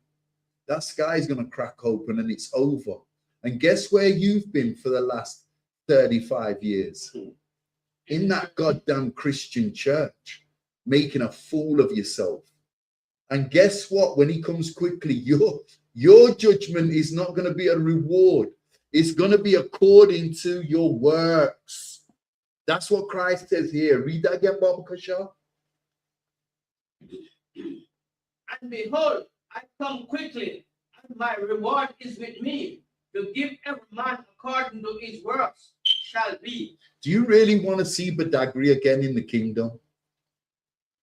that sky's going to crack open and it's over. And guess where you've been for the last 35 years? In that goddamn Christian church, making a fool of yourself. And guess what? When he comes quickly, your judgment is not going to be a reward. It's going to be according to your works. That's what Christ says here. Read that again, Baba Kasha. And behold, I come quickly, and my reward is with me, to give every man according to his works shall be. Do you really want to see Badagry again in the kingdom?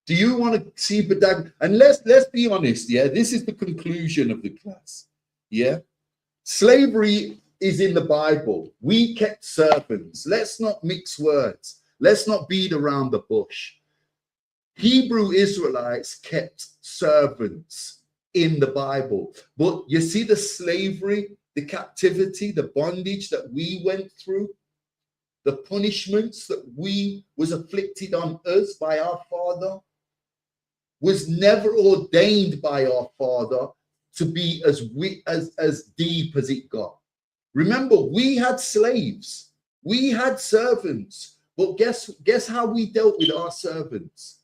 Do you want to see Badagry? And let's be honest, yeah, this is the conclusion of the class. Yeah, slavery is in the Bible. We kept servants. Let's not mix words. Let's not beat around the bush. Hebrew Israelites kept servants in the Bible. But you see the slavery, the captivity, the bondage that we went through, the punishments that was afflicted on us by our Father, was never ordained by our Father to be as deep as it got. Remember, we had slaves, we had servants, but guess how we dealt with our servants?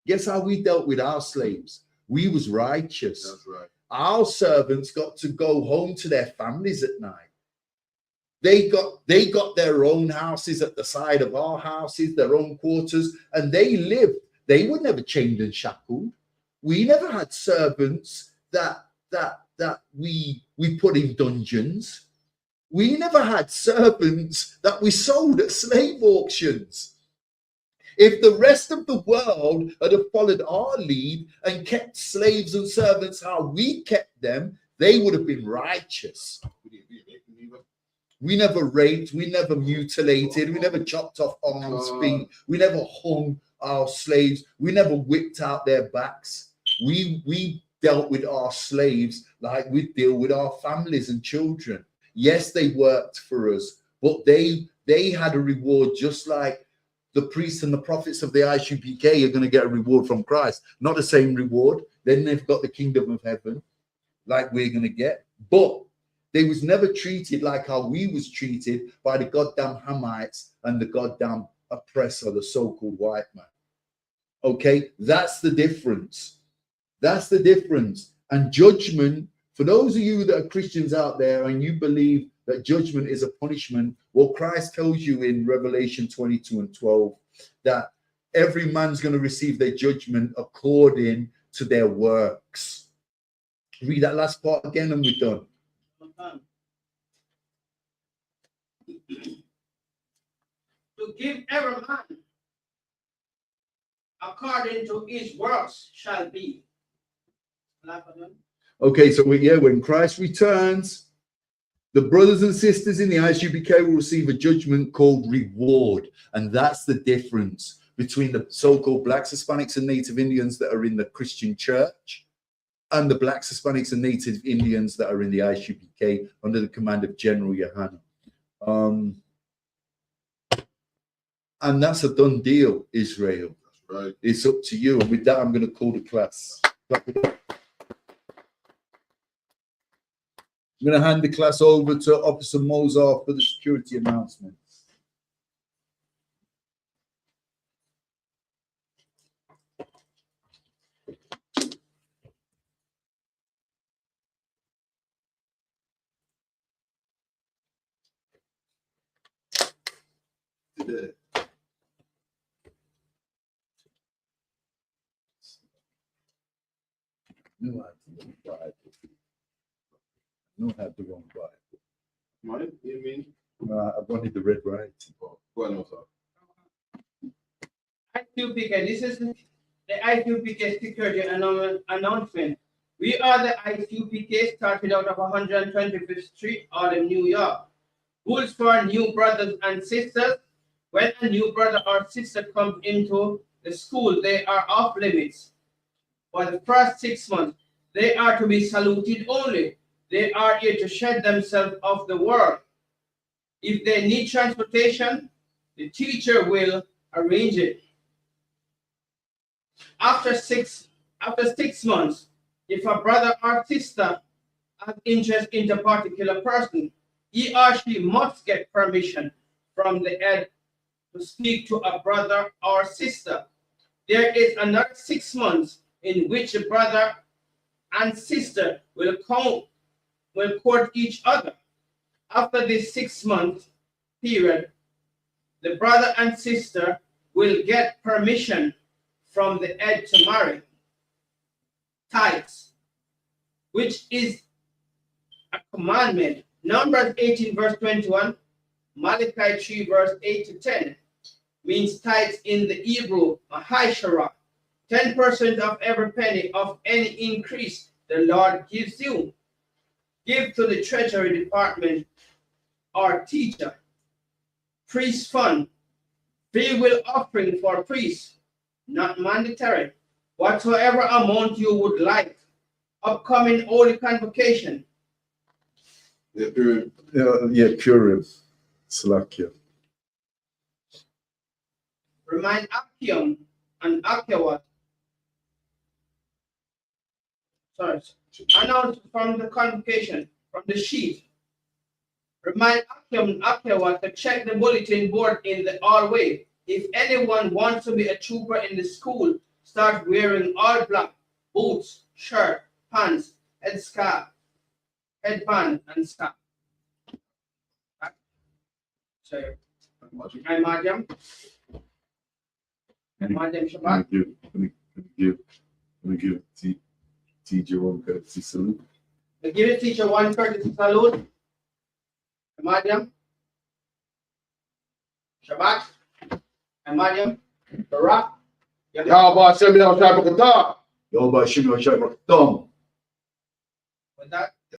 Guess how we dealt with our slaves? We was righteous. That's right. Our servants got to go home to their families at night. They got their own houses at the side of our houses, their own quarters, and they lived. They were never chained and shackled. We never had servants that we put in dungeons. We never had servants that we sold at slave auctions. If the rest of the world had followed our lead and kept slaves and servants how we kept them, they would have been righteous. We never raped, we never mutilated, we never chopped off arms, feet, we never hung our slaves, we never whipped out their backs. We dealt with our slaves like we deal with our families and children. Yes, they worked for us, but they had a reward just like the priests and the prophets of the ISUPK are going to get a reward from Christ. Not the same reward. Then they've got the kingdom of heaven like we're going to get. But they was never treated like how we was treated by the goddamn Hamites and the goddamn oppressor, the so-called white man. Okay, that's the difference. That's the difference. And judgment, for those of you that are Christians out there and you believe that judgment is a punishment, well, Christ tells you in Revelation 22:12 that every man's going to receive their judgment according to their works. Read that last part again and we're done. To give every man according to his works shall be. Okay, so when Christ returns, the brothers and sisters in the ISUPK will receive a judgment called reward. And that's the difference. between the so-called blacks, Hispanics, and Native Indians that are in the Christian church and the blacks, Hispanics, and Native Indians that are in the ISUPK under the command of General Yohana. And that's a done deal, Israel. That's right. It's up to you. And with that, I'm going to call the class. I'm going to hand the class over to Officer Mozart for the security announcements. No, I don't have the wrong Bible. Mine? You mean? I wanted the red writing. Go on, sir. ISUPK, this is the ISUPK security announcement. We are the ISUPK, started out of 125th Street, Harlem, New York. Rules for new brothers and sisters. When a new brother or sister comes into the school, they are off limits. For the first 6 months, they are to be saluted only. They are here to shed themselves off the world. If they need transportation, the teacher will arrange it. After six months, if a brother or sister has interest in a particular person, he or she must get permission from the head to speak to a brother or sister. There is another 6 months in which the brother and sister will court each other. After this 6 month period, the brother and sister will get permission from the head to marry. Tithes, which is a commandment. Numbers 18 verse 21, Malachi 3 verse 8 to 10 means tithes in the Hebrew, Mahashara, 10% of every penny of any increase the Lord gives you. Give to the Treasury Department or teacher. Priest fund, free will offering for priests, not mandatory. Whatsoever amount you would like. Upcoming Holy Convocation. Yeah, Purim. Purim. Slakia. Remind Achium and Achiawat. Sorry. Announced from the convocation, from the sheet. Remind Achium and Achiawat to check the bulletin board in the hallway. If anyone wants to be a trooper in the school, start wearing all black, boots, shirt, pants, headscarf, headband, and scarf. Sorry. Hi, Madam. Madam Shabbat. Let me give teacher one courtesy salute. Give the teacher one courtesy salute. Madam. Shabbat. And Madam. Barak. Yahweh Shem Yahweh Shabbat. Yahweh Shem Yahweh Shabbat. With that,